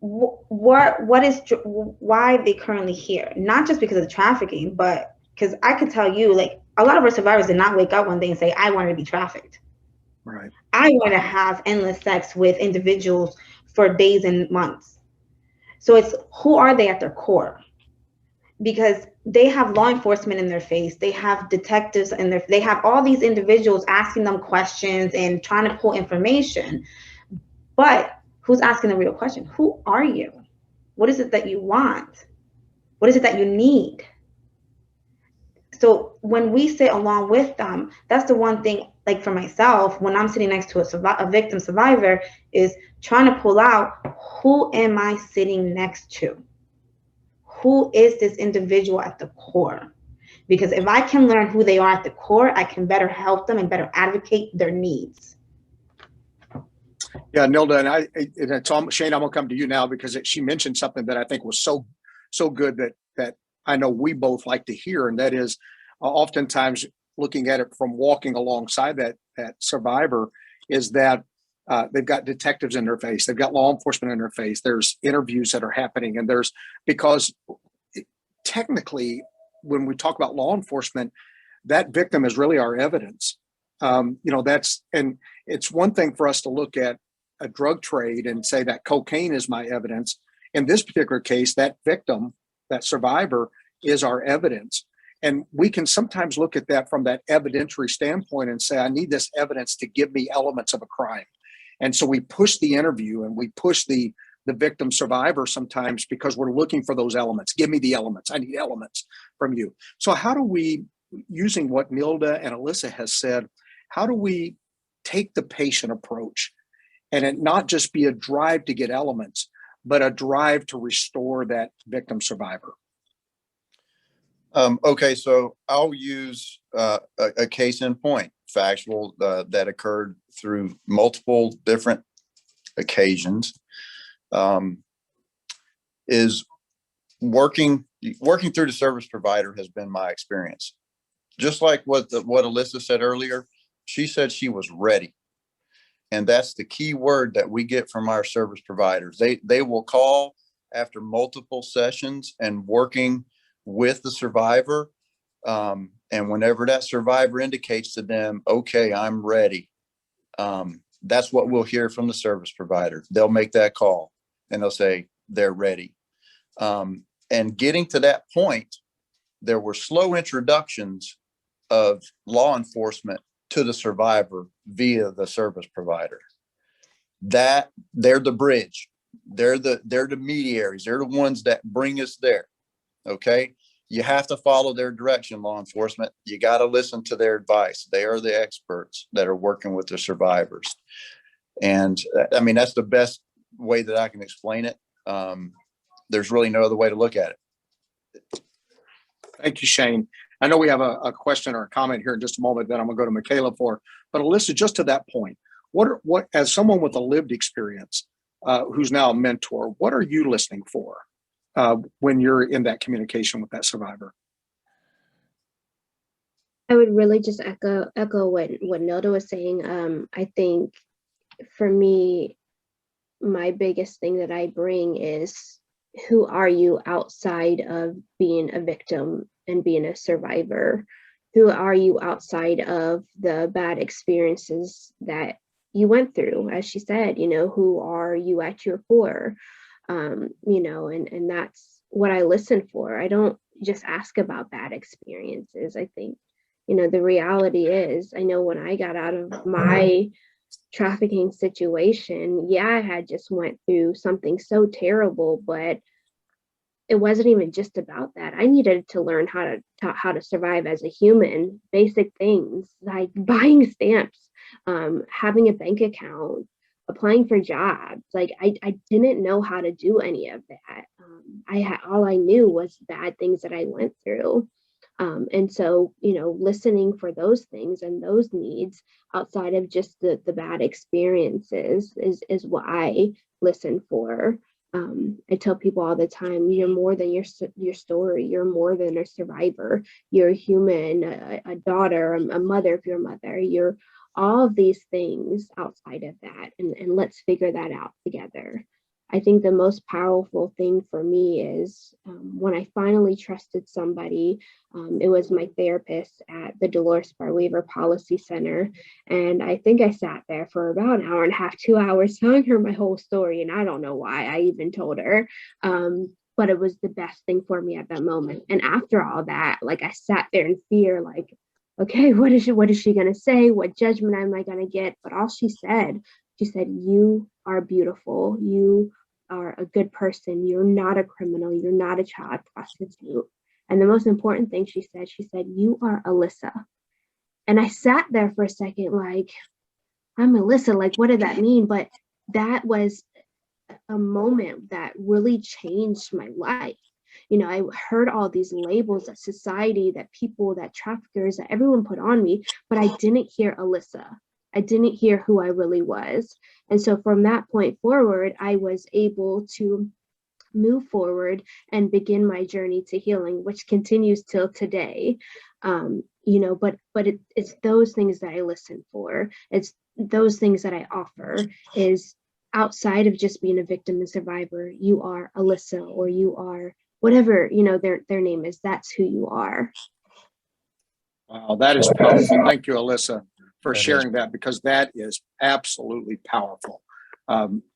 What is, why are they currently here? Not just because of the trafficking, but because I could tell you, like, a lot of our survivors did not wake up one day and say, I wanted to be trafficked.
Right.
I want to have endless sex with individuals for days and months. So it's who are they at their core? Because they have law enforcement in their face, they have detectives in their, they have all these individuals asking them questions and trying to pull information. But who's asking the real question? Who are you? What is it that you want? What is it that you need? So when we sit along with them, that's the one thing, like for myself, when I'm sitting next to a victim survivor, is trying to pull out, who am I sitting next to? Who is this individual at the core? Because if I can learn who they are at the core, I can better help them and better advocate their needs.
Yeah, Nilda, and it's Shane, I'm gonna come to you now because she mentioned something that I think was so good that I know we both like to hear, and that is oftentimes looking at it from walking alongside that survivor is that they've got detectives in their face, they've got law enforcement in their face, there's interviews that are happening, and because technically when we talk about law enforcement, that victim is really our evidence. And it's one thing for us to look at a drug trade and say that cocaine is my evidence. In this particular case, that victim, that survivor, is our evidence. And we can sometimes look at that from that evidentiary standpoint and say, I need this evidence to give me elements of a crime. And so we push the interview and we push the victim survivor sometimes because we're looking for those elements. Give me the elements. I need elements from you. So how do we, using what Nilda and Alyssa has said, how do we take the patient approach and it not just be a drive to get elements, but a drive to restore that victim survivor?
Okay, so I'll use a case in point, factual, that occurred through multiple different occasions. Is working through the service provider has been my experience. Just like what Alyssa said earlier, she said she was ready. And that's the key word that we get from our service providers. They will call after multiple sessions and working with the survivor. And whenever that survivor indicates to them, okay, I'm ready, that's what we'll hear from the service provider. They'll make that call and they'll say they're ready. And getting to that point, there were slow introductions of law enforcement to the survivor via the service provider. That they're the bridge. They're the mediaries. They're the ones that bring us there. Okay. You have to follow their direction, law enforcement. You got to listen to their advice. They are the experts that are working with the survivors. And I mean, that's the best way that I can explain it. There's really no other way to look at it.
Thank you, Shane. I know we have a question or a comment here in just a moment that I'm gonna go to Michaela for, but Alyssa, just to that point, what as someone with a lived experience, who's now a mentor, what are you listening for when you're in that communication with that survivor?
I would really just echo what Nilda was saying. I think for me, my biggest thing that I bring is, who are you outside of being a victim and being a survivor? Who are you outside of the bad experiences that you went through? As she said, who are you at your core? And that's what I listen for. I don't just ask about bad experiences. I think, the reality is, I know when I got out of my trafficking situation, yeah, I had just went through something so terrible, but it wasn't even just about that. I needed to learn how to survive as a human, basic things like buying stamps, having a bank account, applying for jobs. Like I didn't know how to do any of that. All I knew was bad things that I went through. And so, listening for those things and those needs outside of just the bad experiences is what I listen for. I tell people all the time, you're more than your story. You're more than a survivor. You're a human, a daughter, a mother if you're a mother. You're all of these things outside of that, and let's figure that out together. I think the most powerful thing for me is when I finally trusted somebody. It was my therapist at the Dolores Bar Waiver Policy Center. And I think I sat there for about an hour and a half, 2 hours, telling her my whole story. And I don't know why I even told her. But it was the best thing for me at that moment. And after all that, like I sat there in fear, like, okay, what is she gonna say? What judgment am I gonna get? But all she said, you are beautiful. You are a good person. You're not a criminal. You're not a child prostitute. And the most important thing she said, you are Alyssa. And I sat there for a second, like, I'm Alyssa. Like, what did that mean? But that was a moment that really changed my life. I heard all these labels that society, that people, that traffickers, that everyone put on me, but I didn't hear Alyssa. I didn't hear who I really was. And so from that point forward, I was able to move forward and begin my journey to healing, which continues till today. It's those things that I listen for. It's those things that I offer is outside of just being a victim and survivor. You are Alyssa, or you are whatever, their name is. That's who you are.
Wow, that is powerful. Thank you, Alyssa, for sharing that, because that is absolutely powerful.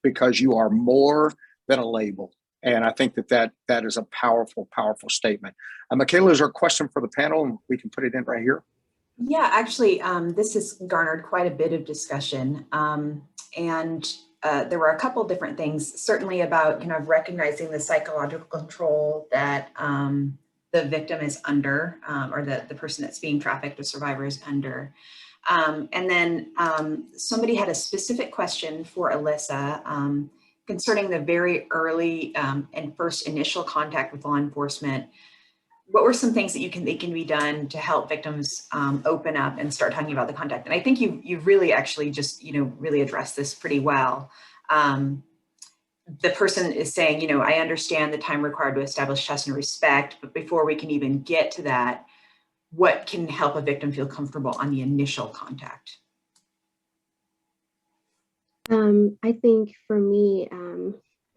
Because you are more than a label. And I think that is a powerful, powerful statement. Michaela, is there a question for the panel? And we can put it in right here.
Yeah, actually, this has garnered quite a bit of discussion. There were a couple different things, certainly about kind of recognizing the psychological control that the victim is under, or the person that's being trafficked, the survivor, is under. And then somebody had a specific question for Alyssa concerning the very early and first initial contact with law enforcement. What were some things that can be done to help victims open up and start talking about the contact? And I think you've really actually just, really addressed this pretty well. The person is saying, I understand the time required to establish trust and respect, but before we can even get to that, what can help a victim feel comfortable on the initial contact?
I think for me,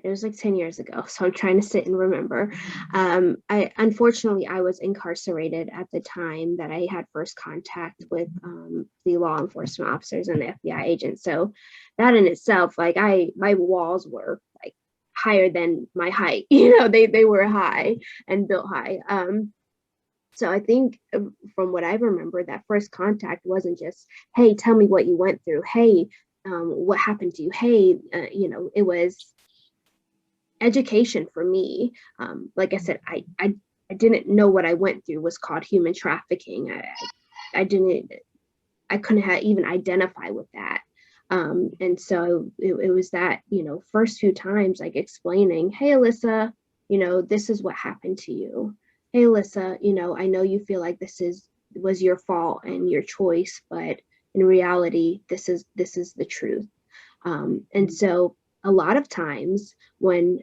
it was like 10 years ago, so I'm trying to sit and remember. Unfortunately, I was incarcerated at the time that I had first contact with the law enforcement officers and the FBI agents. So that in itself, like my walls were like higher than my height. They were high and built high. So I think from what I remember, that first contact wasn't just, hey, tell me what you went through. Hey, what happened to you? Hey, it was education for me. Like I said, I didn't know what I went through was called human trafficking. I couldn't even identify with that. And so it was that, first few times, like explaining, hey, Alyssa, this is what happened to you. Hey, Alyssa, I know you feel like was your fault and your choice, but in reality, this is the truth. And so a lot of times when,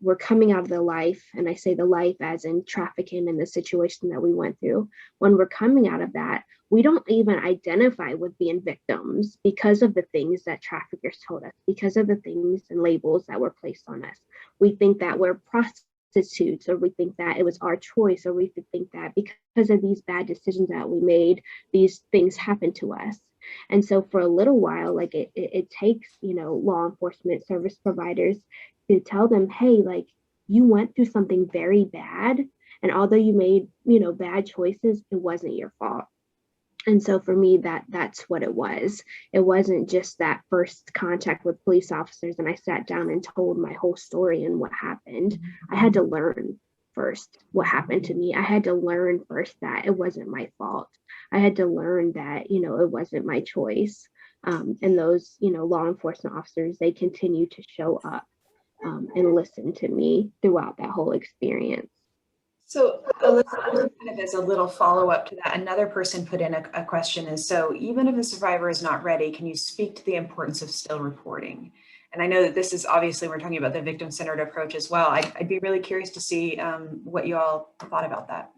we're coming out of the life, and I say the life as in trafficking and the situation that we went through, when we're coming out of that, we don't even identify with being victims because of the things that traffickers told us, because of the things and labels that were placed on us. We think that we're prostitutes, or we think that it was our choice, or we think that because of these bad decisions that we made, these things happened to us. And so for a little while, like it takes, law enforcement service providers to tell them, hey, like you went through something very bad. And although you made, bad choices, it wasn't your fault. And so for me, that's what it was. It wasn't just that first contact with police officers and I sat down and told my whole story and what happened. I had to learn first what happened to me. I had to learn first that it wasn't my fault. I had to learn that, it wasn't my choice. And those, law enforcement officers, they continue to show up and listen to me throughout that whole experience.
So Alyssa, kind of as a little follow-up to that, another person put in a question is, so even if a survivor is not ready, can you speak to the importance of still reporting? And I know that this is obviously, we're talking about the victim-centered approach as well. I'd be really curious to see what you all thought about that.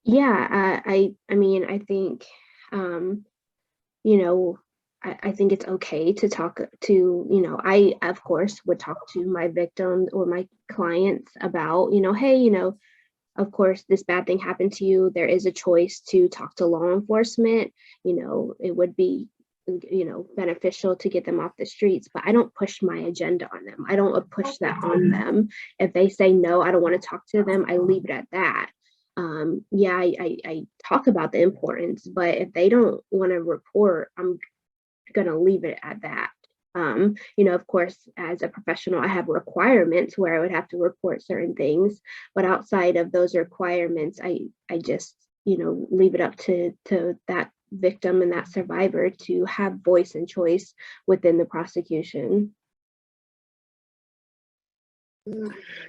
Yeah, I mean, I think, I think it's okay to talk to, I, of course, would talk to my victims or my clients about, hey, of course, this bad thing happened to you. There is a choice to talk to law enforcement. It would be, beneficial to get them off the streets, but I don't push my agenda on them. I don't push that on them. If they say, no, I don't want to talk to them, I leave it at that. Yeah, I talk about the importance, but if they don't want to report, I'm going to leave it at that. Of course, as a professional, I have requirements where I would have to report certain things, but outside of those requirements, I just, leave it up to that victim and that survivor to have voice and choice within the prosecution.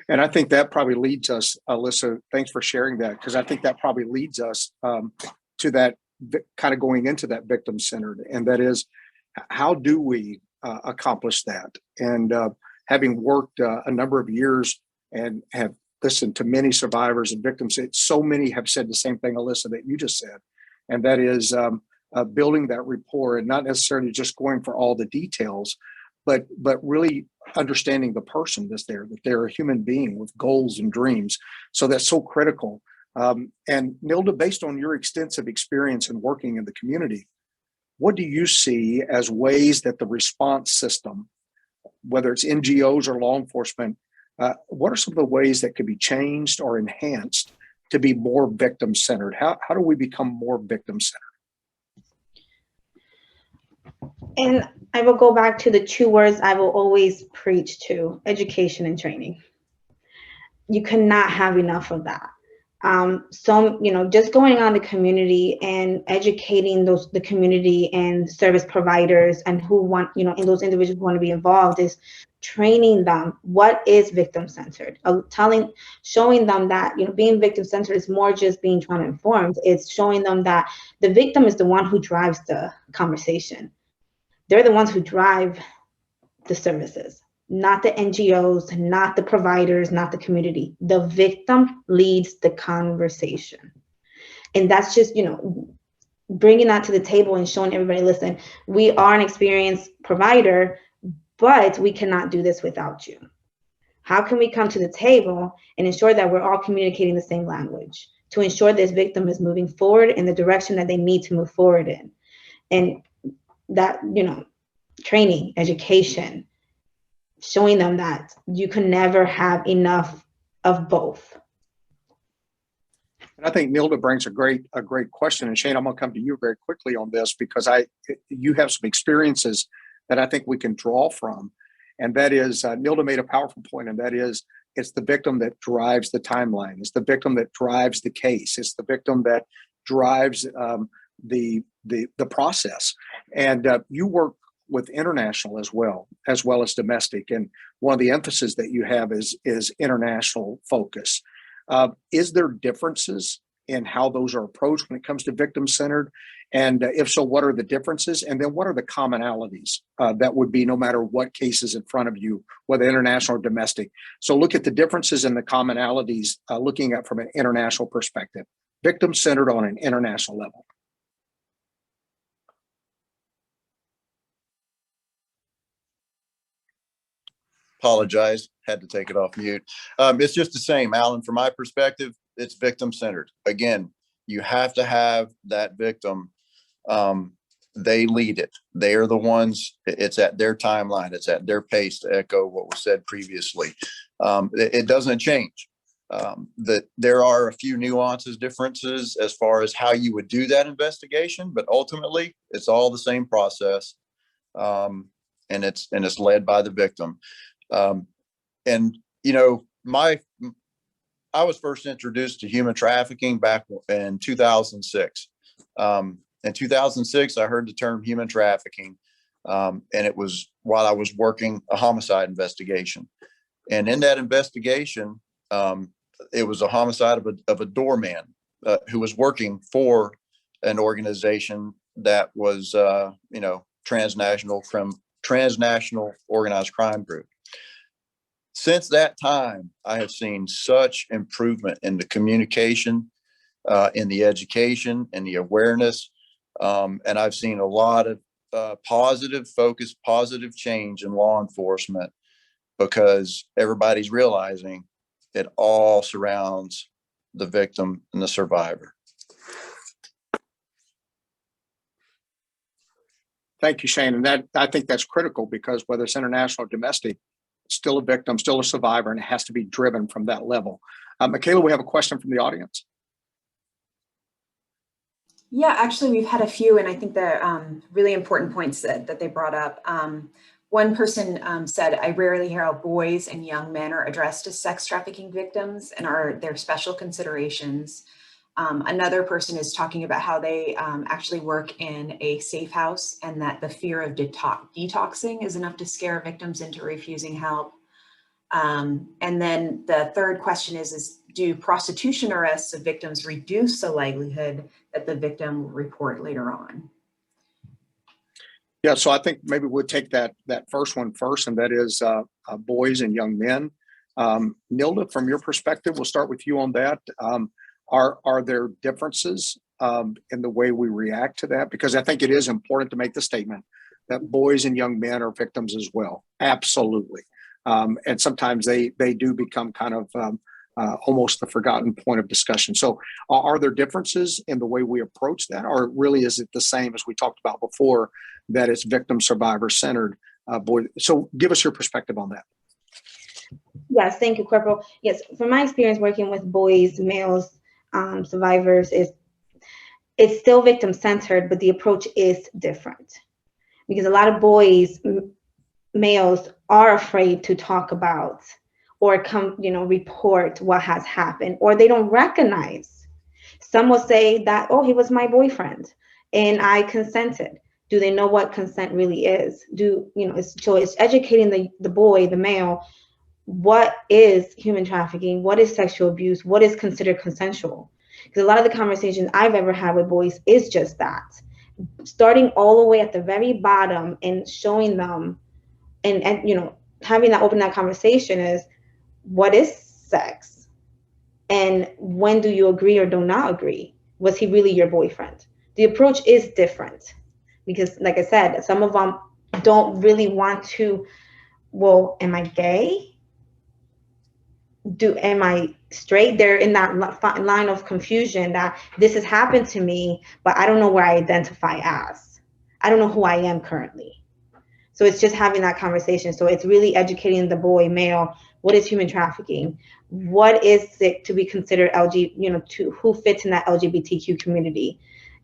And I think that probably leads us, Alyssa, thanks for sharing that, because I think that probably leads us to that kind of going into that victim-centered, and that is, how do we accomplish that? And having worked a number of years and have listened to many survivors and victims, so many have said the same thing, Alyssa, that you just said, and that is building that rapport and not necessarily just going for all the details, but really understanding the person that's there, that they're a human being with goals and dreams. So that's so critical. And Nilda, based on your extensive experience in working in the community, what do you see as ways that the response system, whether it's NGOs or law enforcement, what are some of the ways that could be changed or enhanced to be more victim-centered? How do we become more victim-centered?
And I will go back to the two words I will always preach to: education and training. You cannot have enough of that. So, just going on the community and educating the community and service providers and who want, and those individuals who want to be involved, is training them what is victim-centered, showing them that, being victim-centered is more just being trauma-informed. It's showing them that the victim is the one who drives the conversation. They're the ones who drive the services, not the NGOs, not the providers, not the community. The victim leads the conversation. And that's just, bringing that to the table and showing everybody, listen, we are an experienced provider, but we cannot do this without you. How can we come to the table and ensure that we're all communicating the same language to ensure this victim is moving forward in the direction that they need to move forward in? And that, training, education, showing them that you can never have enough of both.
And I think Nilda brings a great question. And Shane, I'm going to come to you very quickly on this, because you have some experiences that I think we can draw from. And that is, Nilda made a powerful point, and that is, it's the victim that drives the timeline. It's the victim that drives the case. It's the victim that drives the process. And you work with international as well as domestic. And one of the emphasis that you have is international focus. Is there differences in how those are approached when it comes to victim-centered? And if so, what are the differences? And then what are the commonalities that would be no matter what case is in front of you, whether international or domestic? So look at the differences and the commonalities, looking at from an international perspective, victim-centered on an international level.
Apologize, had to take it off mute. It's just the same, Alan. From my perspective, it's victim-centered. Again, you have to have that victim. They lead it. They are the ones. It's at their timeline. It's at their pace, to echo what was said previously. It doesn't change. That there are a few nuances, differences as far as how you would do that investigation, but ultimately it's all the same process. And it's led by the victim. And, you know, I was first introduced to human trafficking back in 2006. In 2006, I heard the term human trafficking, and it was while I was working a homicide investigation. And in that investigation, it was a homicide of a doorman who was working for an organization that was, you know, transnational organized crime group. Since that time, I have seen such improvement in the communication, in the education, and the awareness. And I've seen a lot of positive focus, positive change in law enforcement, because everybody's realizing it all surrounds the victim and the survivor.
Thank you, Shane. And that, I think that's critical, because whether it's international or domestic, still a victim, still a survivor, and it has to be driven from that level. Michaela, we have a question from the audience.
Yeah, actually, we've had a few, and I think they're really important points that they brought up. One person said, I rarely hear how boys and young men are addressed as sex trafficking victims and are their special considerations. Another person is talking about how they actually work in a safe house, and that the fear of detoxing is enough to scare victims into refusing help. And then the third question is do prostitution arrests of victims reduce the likelihood that the victim will report later on?
Yeah, so I think maybe we'll take that first one first, and that is boys and young men. Nilda, from your perspective, we'll start with you on that. Are there differences in the way we react to that? Because I think it is important to make the statement that boys and young men are victims as well. Absolutely. And sometimes they do become kind of almost the forgotten point of discussion. So are there differences in the way we approach that? Or really is it the same as we talked about before, that it's victim survivor centered? So give us your perspective on that.
Yes, thank you, Corporal. Yes, from my experience working with boys, males, survivors, it's still victim centered, but the approach is different, because a lot of boys, males, are afraid to talk about or report what has happened, or they don't recognize. Some will say that, oh, he was my boyfriend and I consented. Do they know what consent really is? So it's educating the boy, the male, what is human trafficking, what is sexual abuse, what is considered consensual. Because a lot of the conversations I've ever had with boys is just that, starting all the way at the very bottom and showing them and having that conversation is, what is sex? And when do you agree or do not agree? Was he really your boyfriend? The approach is different, because like I said, some of them don't really want to, well, am I gay? Am I straight? They're in that line of confusion that this has happened to me, but I don't know where I identify as. I don't know who I am currently. So it's just having that conversation. So it's really educating the boy, male, what is human trafficking? What is it to be considered to who fits in that LGBTQ community?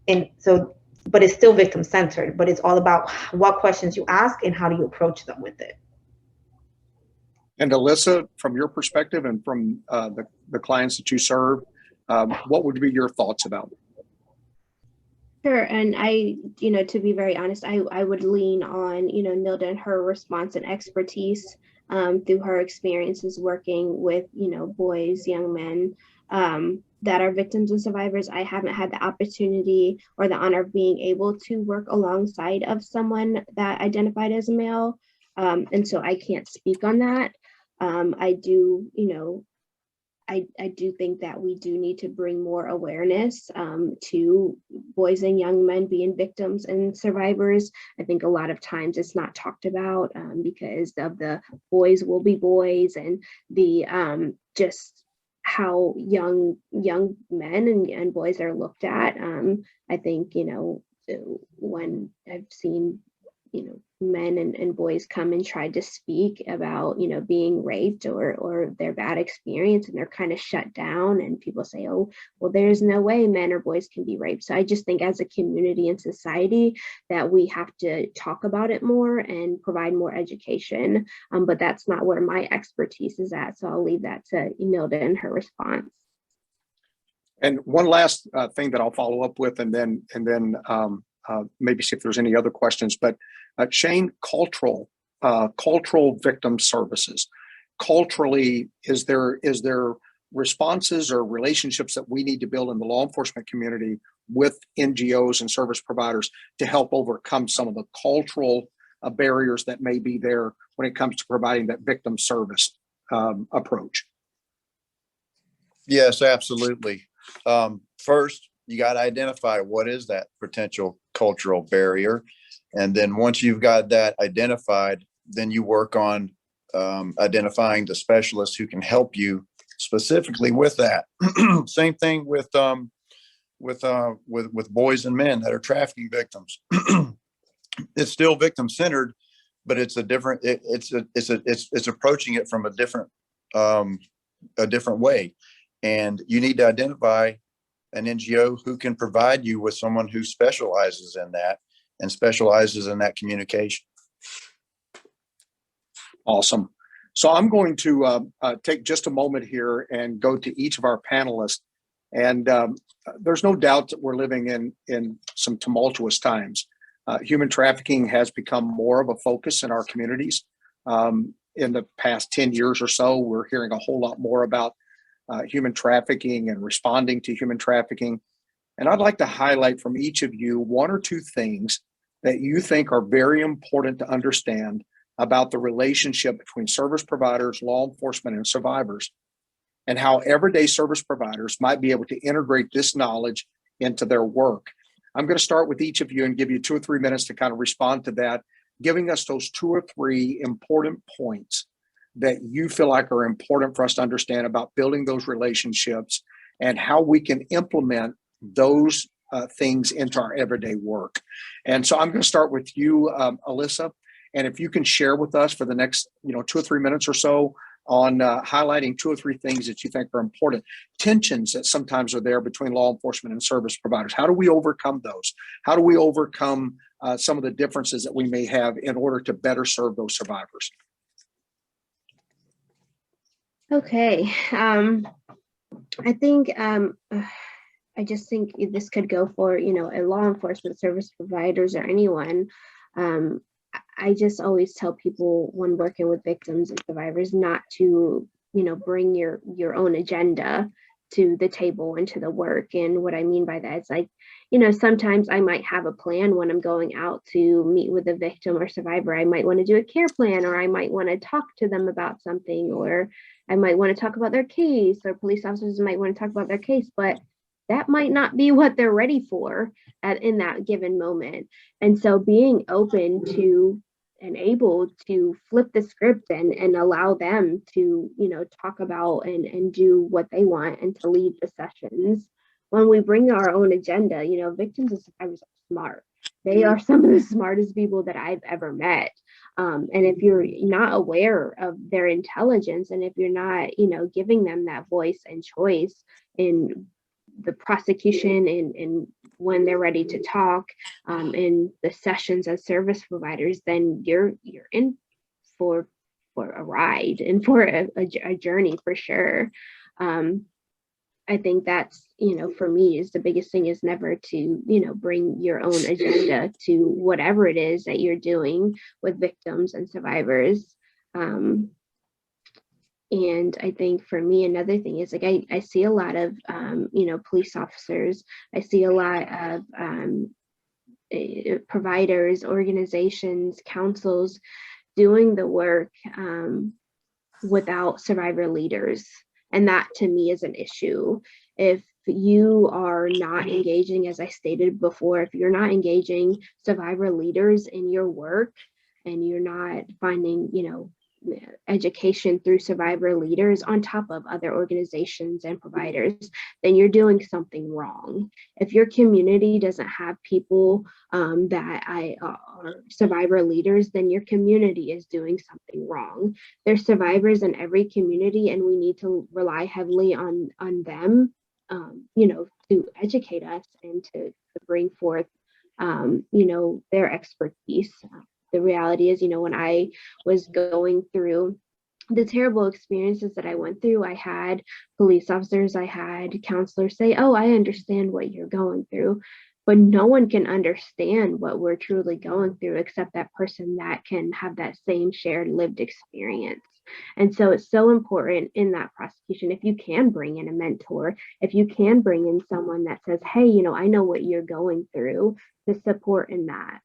And so, but it's still victim centered, but it's all about what questions you ask and how do you approach them with it.
And Alyssa, from your perspective and from the clients that you serve, what would be your thoughts about it?
Sure. And I, to be very honest, I would lean on, Nilda and her response and expertise through her experiences working with, boys, young men that are victims and survivors. I haven't had the opportunity or the honor of being able to work alongside of someone that identified as a male. And so I can't speak on that. I do, I do think that we do need to bring more awareness to boys and young men being victims and survivors. I think a lot of times it's not talked about because of the boys will be boys and the just how young men and boys are looked at. I think, when I've seen men and boys come and try to speak about, being raped or their bad experience, and they're kind of shut down, and people say, oh, well, there's no way men or boys can be raped. So I just think as a community and society that we have to talk about it more and provide more education. But that's not where my expertise is at. So I'll leave that to Imelda in her response.
And one last thing that I'll follow up with, and then maybe see if there's any other questions. But Shane, cultural victim services. Culturally, is there responses or relationships that we need to build in the law enforcement community with NGOs and service providers to help overcome some of the cultural barriers that may be there when it comes to providing that victim service approach?
Yes, absolutely. First, you got to identify what is that potential cultural barrier. And then once you've got that identified, then you work on identifying the specialists who can help you specifically with that. Same thing with boys and men that are trafficking victims. It's still victim centered, but it's a different. It's approaching it from a different way, and you need to identify an NGO who can provide you with someone who specializes in that and specializes in that communication.
Awesome. So I'm going to take just a moment here and go to each of our panelists. And there's no doubt that we're living in some tumultuous times. Human trafficking has become more of a focus in our communities. In the past 10 years or so, we're hearing a whole lot more about human trafficking and responding to human trafficking. And I'd like to highlight from each of you one or two things that you think are very important to understand about the relationship between service providers, law enforcement, and survivors, and how everyday service providers might be able to integrate this knowledge into their work. I'm going to start with each of you and give you 2 or 3 minutes to kind of respond to that, giving us those 2 or 3 important points that you feel like are important for us to understand about building those relationships and how we can implement those things into our everyday work. And so I'm going to start with you, Alyssa. And if you can share with us for the next 2 or 3 minutes or so on highlighting 2 or 3 things that you think are important, tensions that sometimes are there between law enforcement and service providers. How do we overcome those? How do we overcome some of the differences that we may have in order to better serve those survivors?
Okay. I think I just think this could go for, a law enforcement service providers or anyone. I just always tell people when working with victims and survivors not to, bring your own agenda to the table and to the work. And what I mean by that is like, sometimes I might have a plan when I'm going out to meet with a victim or survivor. I might want to do a care plan, or I might want to talk to them about something, or I might want to talk about their case, or police officers might want to talk about their case, but that might not be what they're ready for in that given moment. And so being open to and able to flip the script and allow them to, talk about and do what they want and to lead the sessions. When we bring our own agenda, victims and survivors are smart. They are some of the smartest people that I've ever met. And if you're not aware of their intelligence, and if you're not, giving them that voice and choice in the prosecution and when they're ready to talk in the sessions as service providers, then you're in for a ride and for a journey for sure. I think that's, for me is the biggest thing is never to, bring your own agenda to whatever it is that you're doing with victims and survivors. And I think for me, another thing is like, I see a lot of, police officers. I see a lot of providers, organizations, councils doing the work without survivor leaders. And that to me is an issue. If you are not engaging, as I stated before, if you're not engaging survivor leaders in your work and you're not finding, education through survivor leaders on top of other organizations and providers, then you're doing something wrong. If your community doesn't have people that are survivor leaders, then your community is doing something wrong. There's survivors in every community, and we need to rely heavily on them, to educate us and to bring forth, their expertise. The reality is, when I was going through the terrible experiences that I went through, I had police officers, I had counselors say, "Oh, I understand what you're going through." But no one can understand what we're truly going through except that person that can have that same shared lived experience. And so it's so important in that prosecution, if you can bring in a mentor, if you can bring in someone that says, "Hey, I know what you're going through," to support in that.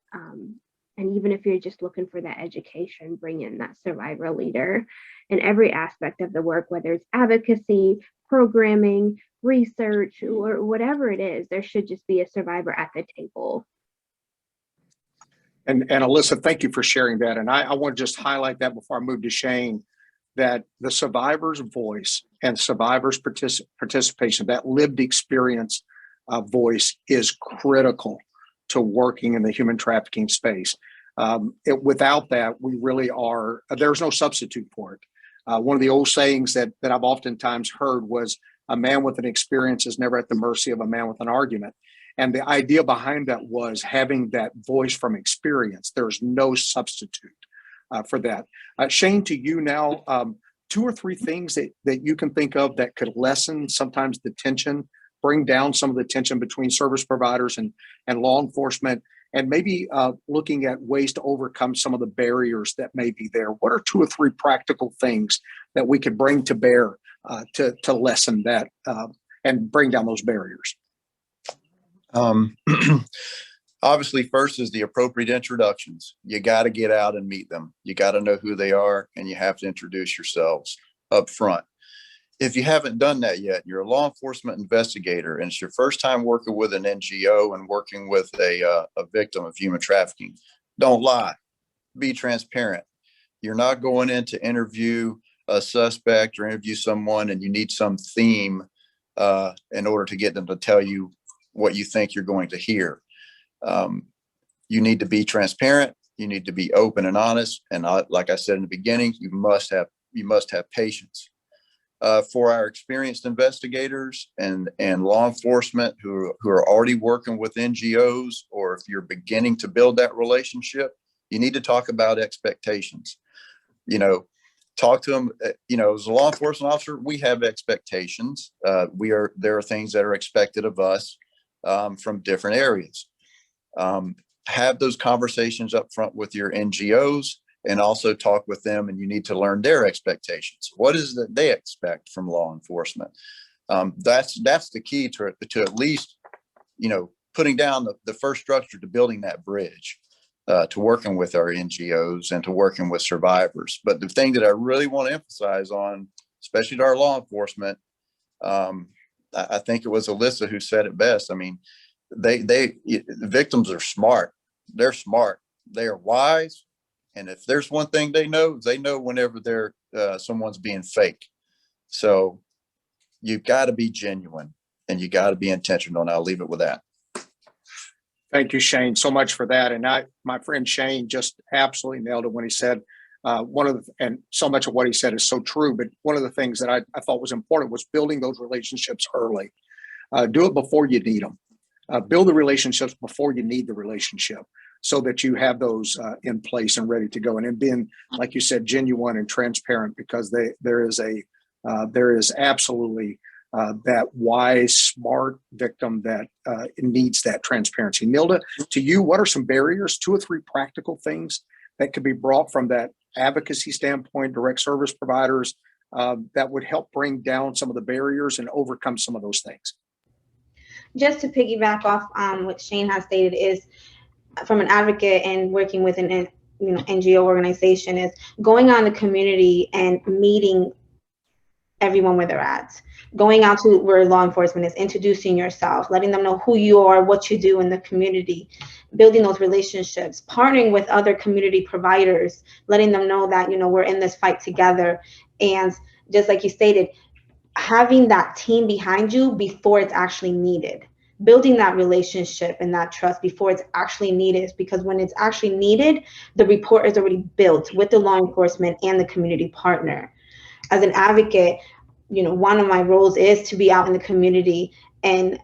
And even if you're just looking for that education, bring in that survivor leader in every aspect of the work, whether it's advocacy, programming, research, or whatever it is. There should just be a survivor at the table.
And Alyssa, thank you for sharing that. And I want to just highlight that before I move to Shane, that the survivor's voice and survivor's participation, that lived experience voice, is critical to working in the human trafficking space. Without that, we really are, there's no substitute for it. One of the old sayings that I've oftentimes heard was, "A man with an experience is never at the mercy of a man with an argument." And the idea behind that was having that voice from experience. There's no substitute for that. Shane, to you now, 2 or 3 things that you can think of that could lessen sometimes the tension, bring down some of the tension between service providers and law enforcement, and maybe looking at ways to overcome some of the barriers that may be there. What are 2 or 3 practical things that we could bring to bear to lessen that and bring down those barriers?
Obviously, first is the appropriate introductions. You got to get out and meet them. You got to know who they are, and you have to introduce yourselves up front. If you haven't done that yet, you're a law enforcement investigator, and it's your first time working with an NGO and working with a victim of human trafficking. Don't lie. Be transparent. You're not going in to interview a suspect or interview someone and you need some theme in order to get them to tell you what you think you're going to hear. You need to be transparent. You need to be open and honest. And like I said in the beginning, you must have patience. For our experienced investigators and law enforcement who are already working with NGOs, or if you're beginning to build that relationship, you need to talk about expectations. Talk to them. As a law enforcement officer, we have expectations. There are things that are expected of us from different areas. Have those conversations up front with your NGOs, and also talk with them, and you need to learn their expectations. What is that they expect from law enforcement? That's the key to at least, putting down the first structure to building that bridge, to working with our NGOs and to working with survivors. But the thing that I really want to emphasize on, especially to our law enforcement, I think it was Alyssa who said it best. I mean, the victims are smart. They're smart. They are wise. And if there's one thing they know whenever someone's being fake. So you've got to be genuine and you got to be intentional. And I'll leave it with that.
Thank you, Shane, so much for that. And my friend Shane just absolutely nailed it when he said, and so much of what he said is so true, but one of the things that I thought was important was building those relationships early. Do it before you need them. Build the relationships before you need the relationship, so that you have those in place and ready to go. And being, like you said, genuine and transparent, because there is absolutely that wise, smart victim that needs that transparency. Nilda, to you, what are some barriers, 2 or 3 practical things that could be brought from that advocacy standpoint, direct service providers, that would help bring down some of the barriers and overcome some of those things?
Just to piggyback off what Shane has stated, is from an advocate and working with an NGO organization, is going on the community and meeting everyone where they're at. Going out to where law enforcement is, introducing yourself, letting them know who you are, what you do in the community, building those relationships, partnering with other community providers, letting them know that, you know, we're in this fight together. And just like you stated, having that team behind you before it's actually needed, building that relationship and that trust before it's actually needed, because when it's actually needed, the rapport is already built with the law enforcement and the community partner. As an advocate, you know, one of my roles is to be out in the community and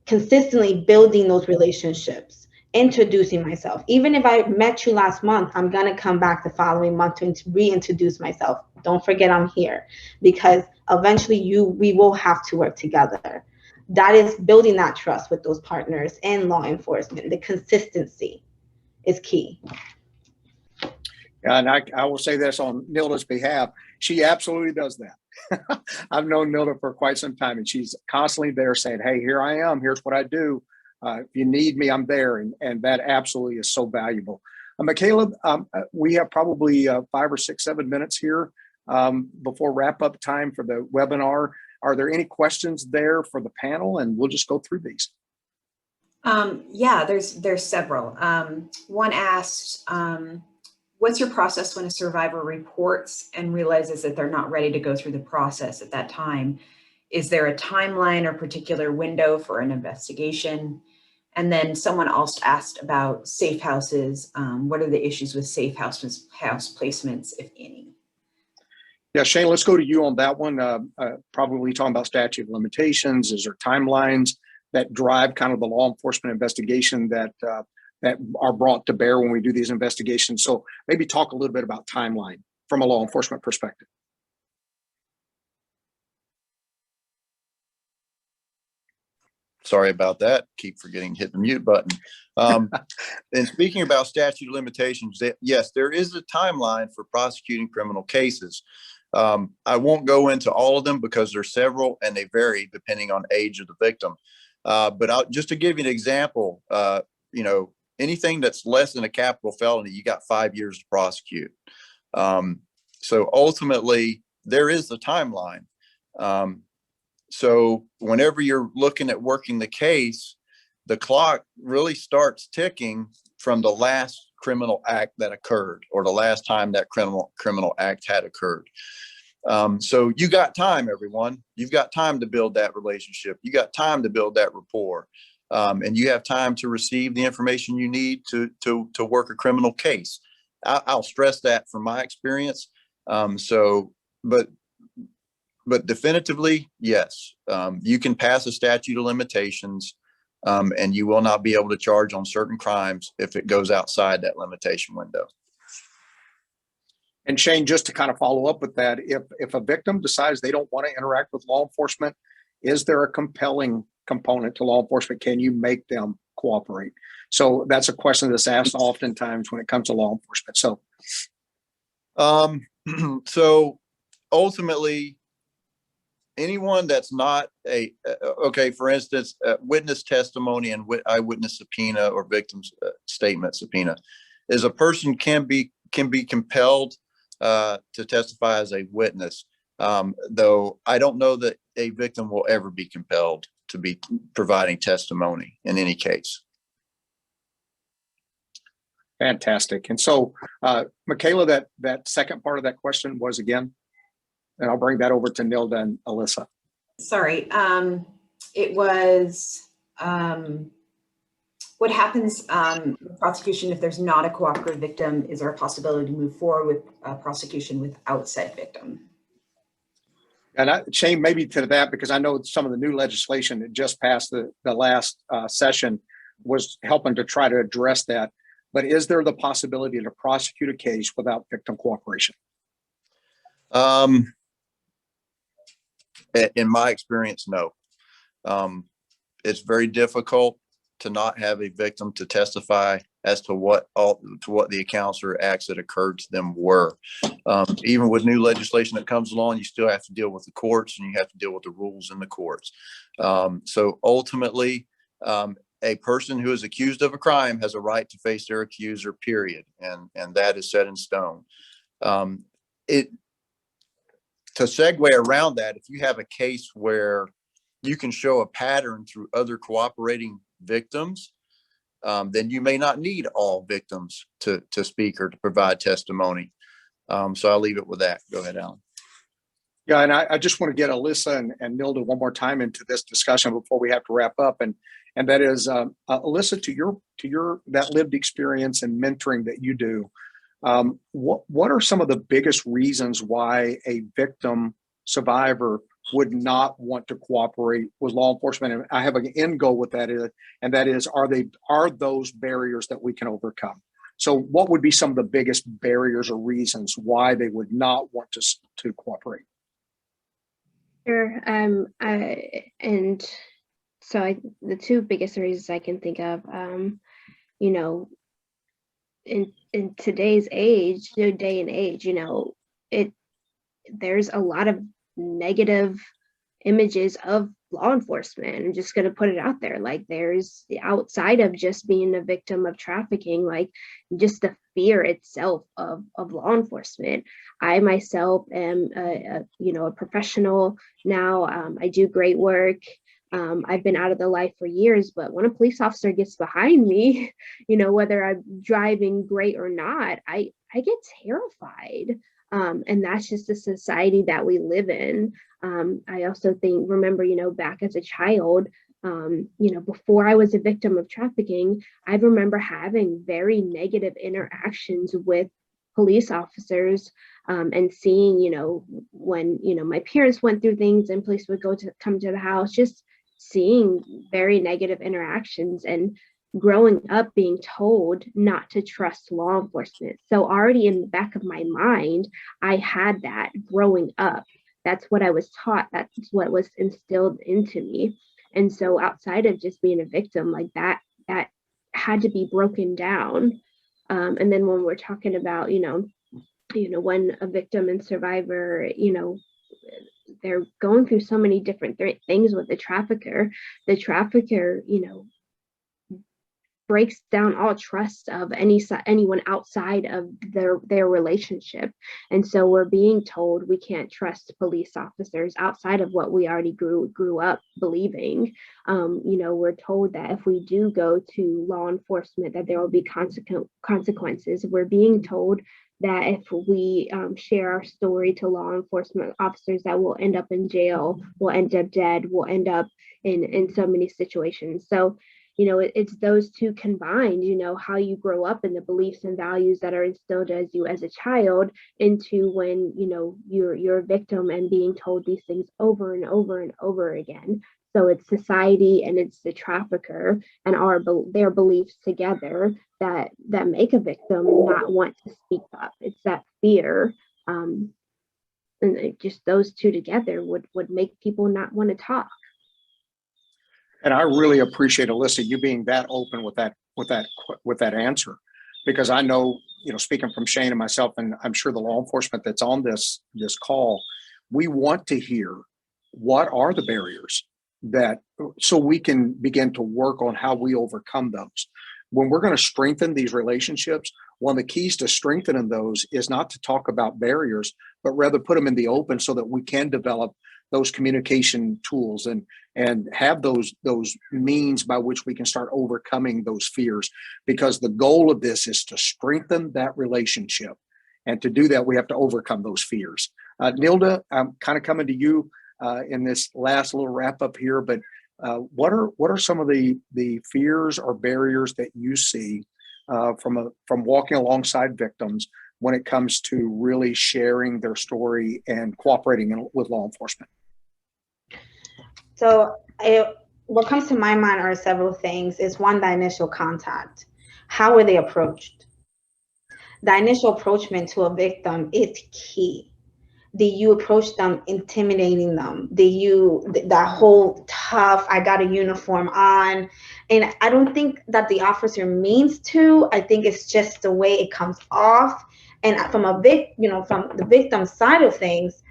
consistently building those relationships, introducing myself. Even if I met you last month, I'm going to come back the following month to reintroduce myself. Don't forget I'm here, because eventually we will have to work together. That is building that trust with those partners and law enforcement. The consistency is key.
And I will say this on Nilda's behalf. She absolutely does that. I've known Nilda for quite some time, and she's constantly there saying, hey, here I am. Here's what I do. If you need me, I'm there. And that absolutely is so valuable. Michaela, we have probably 5 or 6, 7 minutes here before wrap up time for the webinar. Are there any questions there for the panel? And we'll just go through these.
Yeah, there's several. One asked, what's your process when a survivor reports and realizes that they're not ready to go through the process at that time? Is there a timeline or particular window for an investigation? And then someone also asked about safe houses. What are the issues with safe house placements, if any?
Yeah, Shane, let's go to you on that one. Probably talking about statute of limitations. Is there timelines that drive kind of the law enforcement investigation that are brought to bear when we do these investigations? So maybe talk a little bit about timeline from a law enforcement perspective.
Sorry about that. Keep forgetting to hit the mute button. And speaking about statute of limitations, yes, there is a timeline for prosecuting criminal cases. I won't go into all of them because there's several and they vary depending on age of the victim. But just to give you an example, you know, anything that's less than a capital felony, you got 5 years to prosecute. So ultimately, there is the timeline. So whenever you're looking at working the case, the clock really starts ticking from the last criminal act that occurred, or the last time that criminal act had occurred. So you got time, everyone. You've got time to build that relationship. You got time to build that rapport. And you have time to receive the information you need to work a criminal case. I'll stress that from my experience. But definitively, yes, you can pass a statute of limitations, and you will not be able to charge on certain crimes if it goes outside that limitation window.
And Shane, just to kind of follow up with that, if a victim decides they don't want to interact with law enforcement, is there a compelling component to law enforcement? Can you make them cooperate? So that's a question that's asked oftentimes when it comes to law enforcement.
So ultimately, anyone that's not okay, for instance, witness testimony and eyewitness subpoena or victim's statement subpoena is a person can be compelled to testify as a witness, though I don't know that a victim will ever be compelled to be providing testimony in any case.
Fantastic. And so, Michaela, that second part of that question was again, and I'll bring that over to Nilda and Alyssa.
Sorry, it was what happens with prosecution if there's not a cooperative victim? Is there a possibility to move forward with prosecution without said victim?
And Shane, maybe to that, because I know some of the new legislation that just passed the last session was helping to try to address that. But is there the possibility to prosecute a case without victim cooperation?
In my experience, no. It's very difficult to not have a victim to testify as to what the accounts or acts that occurred to them were. Even with new legislation that comes along, you still have to deal with the courts and you have to deal with the rules in the courts. So ultimately, a person who is accused of a crime has a right to face their accuser, period. And that is set in stone. to segue around that, if you have a case where you can show a pattern through other cooperating victims, then you may not need all victims to speak or to provide testimony. So I'll leave it with that. Go ahead, Alan.
Yeah, and I just want to get Alyssa and Nilda one more time into this discussion before we have to wrap up. And that is, Alyssa, to your that lived experience and mentoring that you do, what are some of the biggest reasons why a victim survivor would not want to cooperate with law enforcement? And I have an end goal with that, and that is, are those barriers that we can overcome? So what would be some of the biggest barriers or reasons why they would not want to cooperate?
Sure. And so the two biggest reasons I can think of, you know, in today's age, day and age, you know, there's a lot of negative images of law enforcement. I'm just going to put it out there. Like, there's, outside of just being a victim of trafficking, like just the fear itself of law enforcement. I myself am a professional now. I do great work. I've been out of the life for years, but when a police officer gets behind me, you know, whether I'm driving great or not, I get terrified. And that's just the society that we live in. I also remember, you know, back as a child, you know, before I was a victim of trafficking, I remember having very negative interactions with police officers, and seeing, you know, when, you know, my parents went through things and police would come to the house, just seeing very negative interactions and growing up being told not to trust law enforcement. So already in the back of my mind, I had that growing up. That's what I was taught. That's what was instilled into me. And so outside of just being a victim, like that had to be broken down. And then when we're talking about, you know, when a victim and survivor, you know, they're going through so many different things with the trafficker, you know, breaks down all trust of anyone outside of their relationship. And so we're being told we can't trust police officers outside of what we already grew up believing. You know, we're told that if we do go to law enforcement, that there will be consequences. We're being told that if we share our story to law enforcement officers, that we'll end up in jail, we'll end up dead, we'll end up in so many situations. So, you know, it's those two combined, you know, how you grow up and the beliefs and values that are instilled as you as a child into when, you know, you're a victim and being told these things over and over and over again. So it's society and it's the trafficker and their beliefs together that make a victim not want to speak up. It's that fear. And just those two together would make people not want to talk.
And I really appreciate, Alyssa, you being that open with that answer, because I know, you know, speaking from Shane and myself, and I'm sure the law enforcement that's on this call, we want to hear what are the barriers so we can begin to work on how we overcome those. When we're going to strengthen these relationships, one of the keys to strengthening those is not to talk about barriers, but rather put them in the open so that we can develop those communication tools and have those means by which we can start overcoming those fears. Because the goal of this is to strengthen that relationship. And to do that, we have to overcome those fears. Nilda, I'm kind of coming to you in this last little wrap up here, but what are some of the fears or barriers that you see from walking alongside victims when it comes to really sharing their story and cooperating with law enforcement?
So what comes to my mind are several things. Is one, the initial contact. How were they approached? The initial approachment to a victim is key. Did you approach them intimidating them? That whole tough, I got a uniform on? And I don't think that the officer means to. I think it's just the way it comes off. And from from the victim side of things,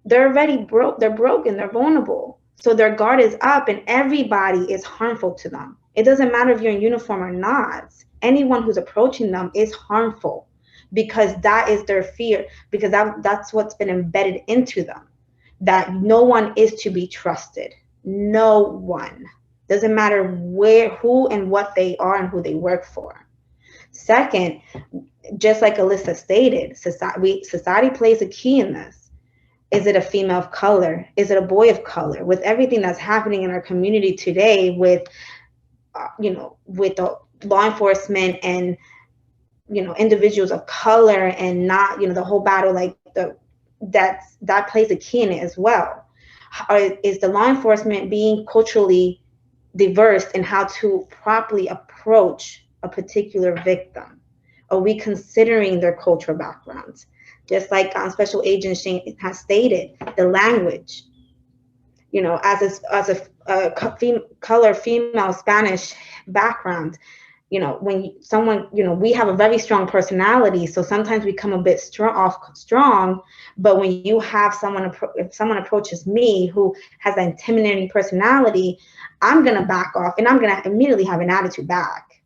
they're already they're broken, they're vulnerable. So their guard is up and everybody is harmful to them. It doesn't matter if you're in uniform or not. Anyone who's approaching them is harmful. because that is their fear, because that's what's been embedded into them, that no one is to be trusted. No one. Doesn't matter where, who, and what they are and who they work for. Second, just like Alyssa stated, society plays a key in this. Is it a female of color? Is it a boy of color? With everything that's happening in our community today, with with the law enforcement and individuals of color, and not the whole battle, like that plays a key in it as well. Is the law enforcement being culturally diverse in how to properly approach a particular victim? Are we considering their cultural backgrounds? Just like Special Agent Shane has stated, the language. As a color, female, Spanish background, when someone, we have a very strong personality, so sometimes we come a bit strong, but when you have if someone approaches me who has an intimidating personality, I'm going to back off and I'm going to immediately have an attitude back.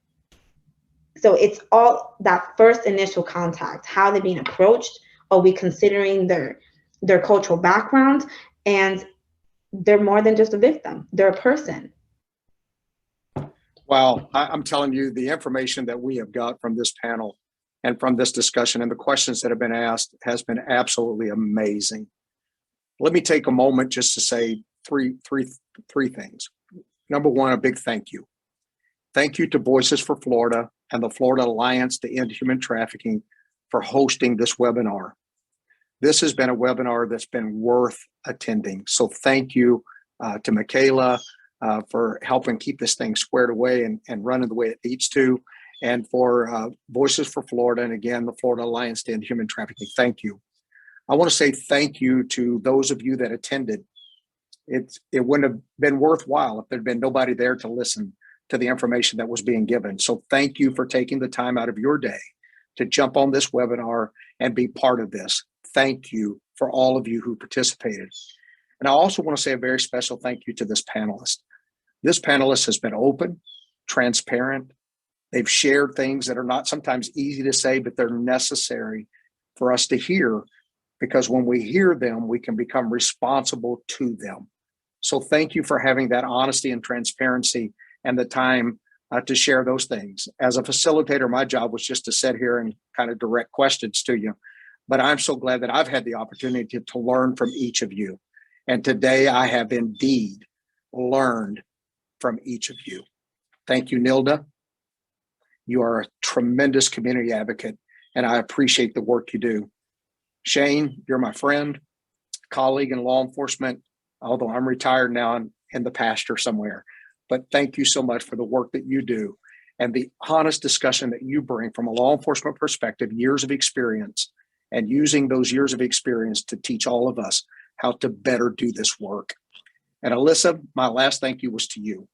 So it's all that first initial contact, how they're being approached. Are we considering their cultural background? And they're more than just a victim, they're a person.
Wow, I'm telling you, the information that we have got from this panel and from this discussion and the questions that have been asked has been absolutely amazing. Let me take a moment just to say three things. Number one, a big thank you. Thank you to Voices for Florida and the Florida Alliance to End Human Trafficking for hosting this webinar. This has been a webinar that's been worth attending. So thank you to Michaela for helping keep this thing squared away and running the way it needs to, and for Voices for Florida, and again, the Florida Alliance to End Human Trafficking. Thank you. I want to say thank you to those of you that attended. It wouldn't have been worthwhile if there'd been nobody there to listen to the information that was being given. So thank you for taking the time out of your day to jump on this webinar and be part of this. Thank you for all of you who participated. And I also want to say a very special thank you to this panelist. This panelist has been open, transparent. They've shared things that are not sometimes easy to say, but they're necessary for us to hear, because when we hear them, we can become responsible to them. So thank you for having that honesty and transparency and the time to share those things. As a facilitator, my job was just to sit here and kind of direct questions to you. But I'm so glad that I've had the opportunity to learn from each of you. And today I have indeed learned from each of you. Thank you, Nilda. You are a tremendous community advocate, and I appreciate the work you do. Shane, you're my friend, colleague in law enforcement, although I'm retired now and in the pasture somewhere. But thank you so much for the work that you do and the honest discussion that you bring from a law enforcement perspective, years of experience, and using those years of experience to teach all of us how to better do this work. And Alyssa, my last thank you was to you.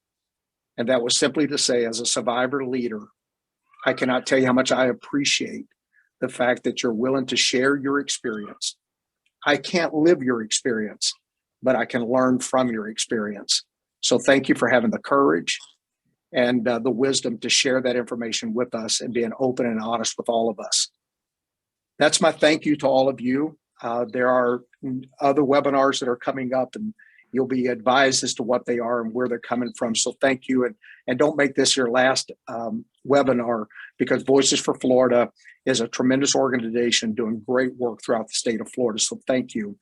And that was simply to say, as a survivor leader, I cannot tell you how much I appreciate the fact that you're willing to share your experience. I can't live your experience, but I can learn from your experience. So thank you for having the courage and the wisdom to share that information with us and being open and honest with all of us. That's my thank you to all of you. There are other webinars that are coming up, and you'll be advised as to what they are and where they're coming from. So thank you. And don't make this your last webinar, because Voices for Florida is a tremendous organization doing great work throughout the state of Florida. So thank you.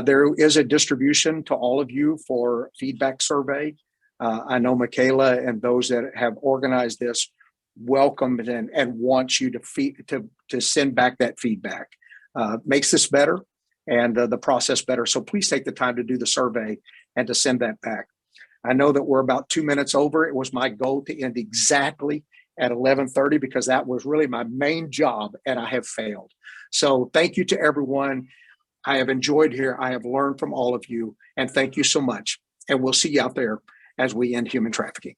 There is a distribution to all of you for feedback survey. I know Michaela and those that have organized this welcome and want you to send back that feedback. Makes this better and the process better. So please take the time to do the survey and to send that back. I know that we're about 2 minutes over. It was my goal to end exactly at 11:30 because that was really my main job, and I have failed. So thank you to everyone. I have enjoyed here. I have learned from all of you, and thank you so much. And we'll see you out there as we end human trafficking.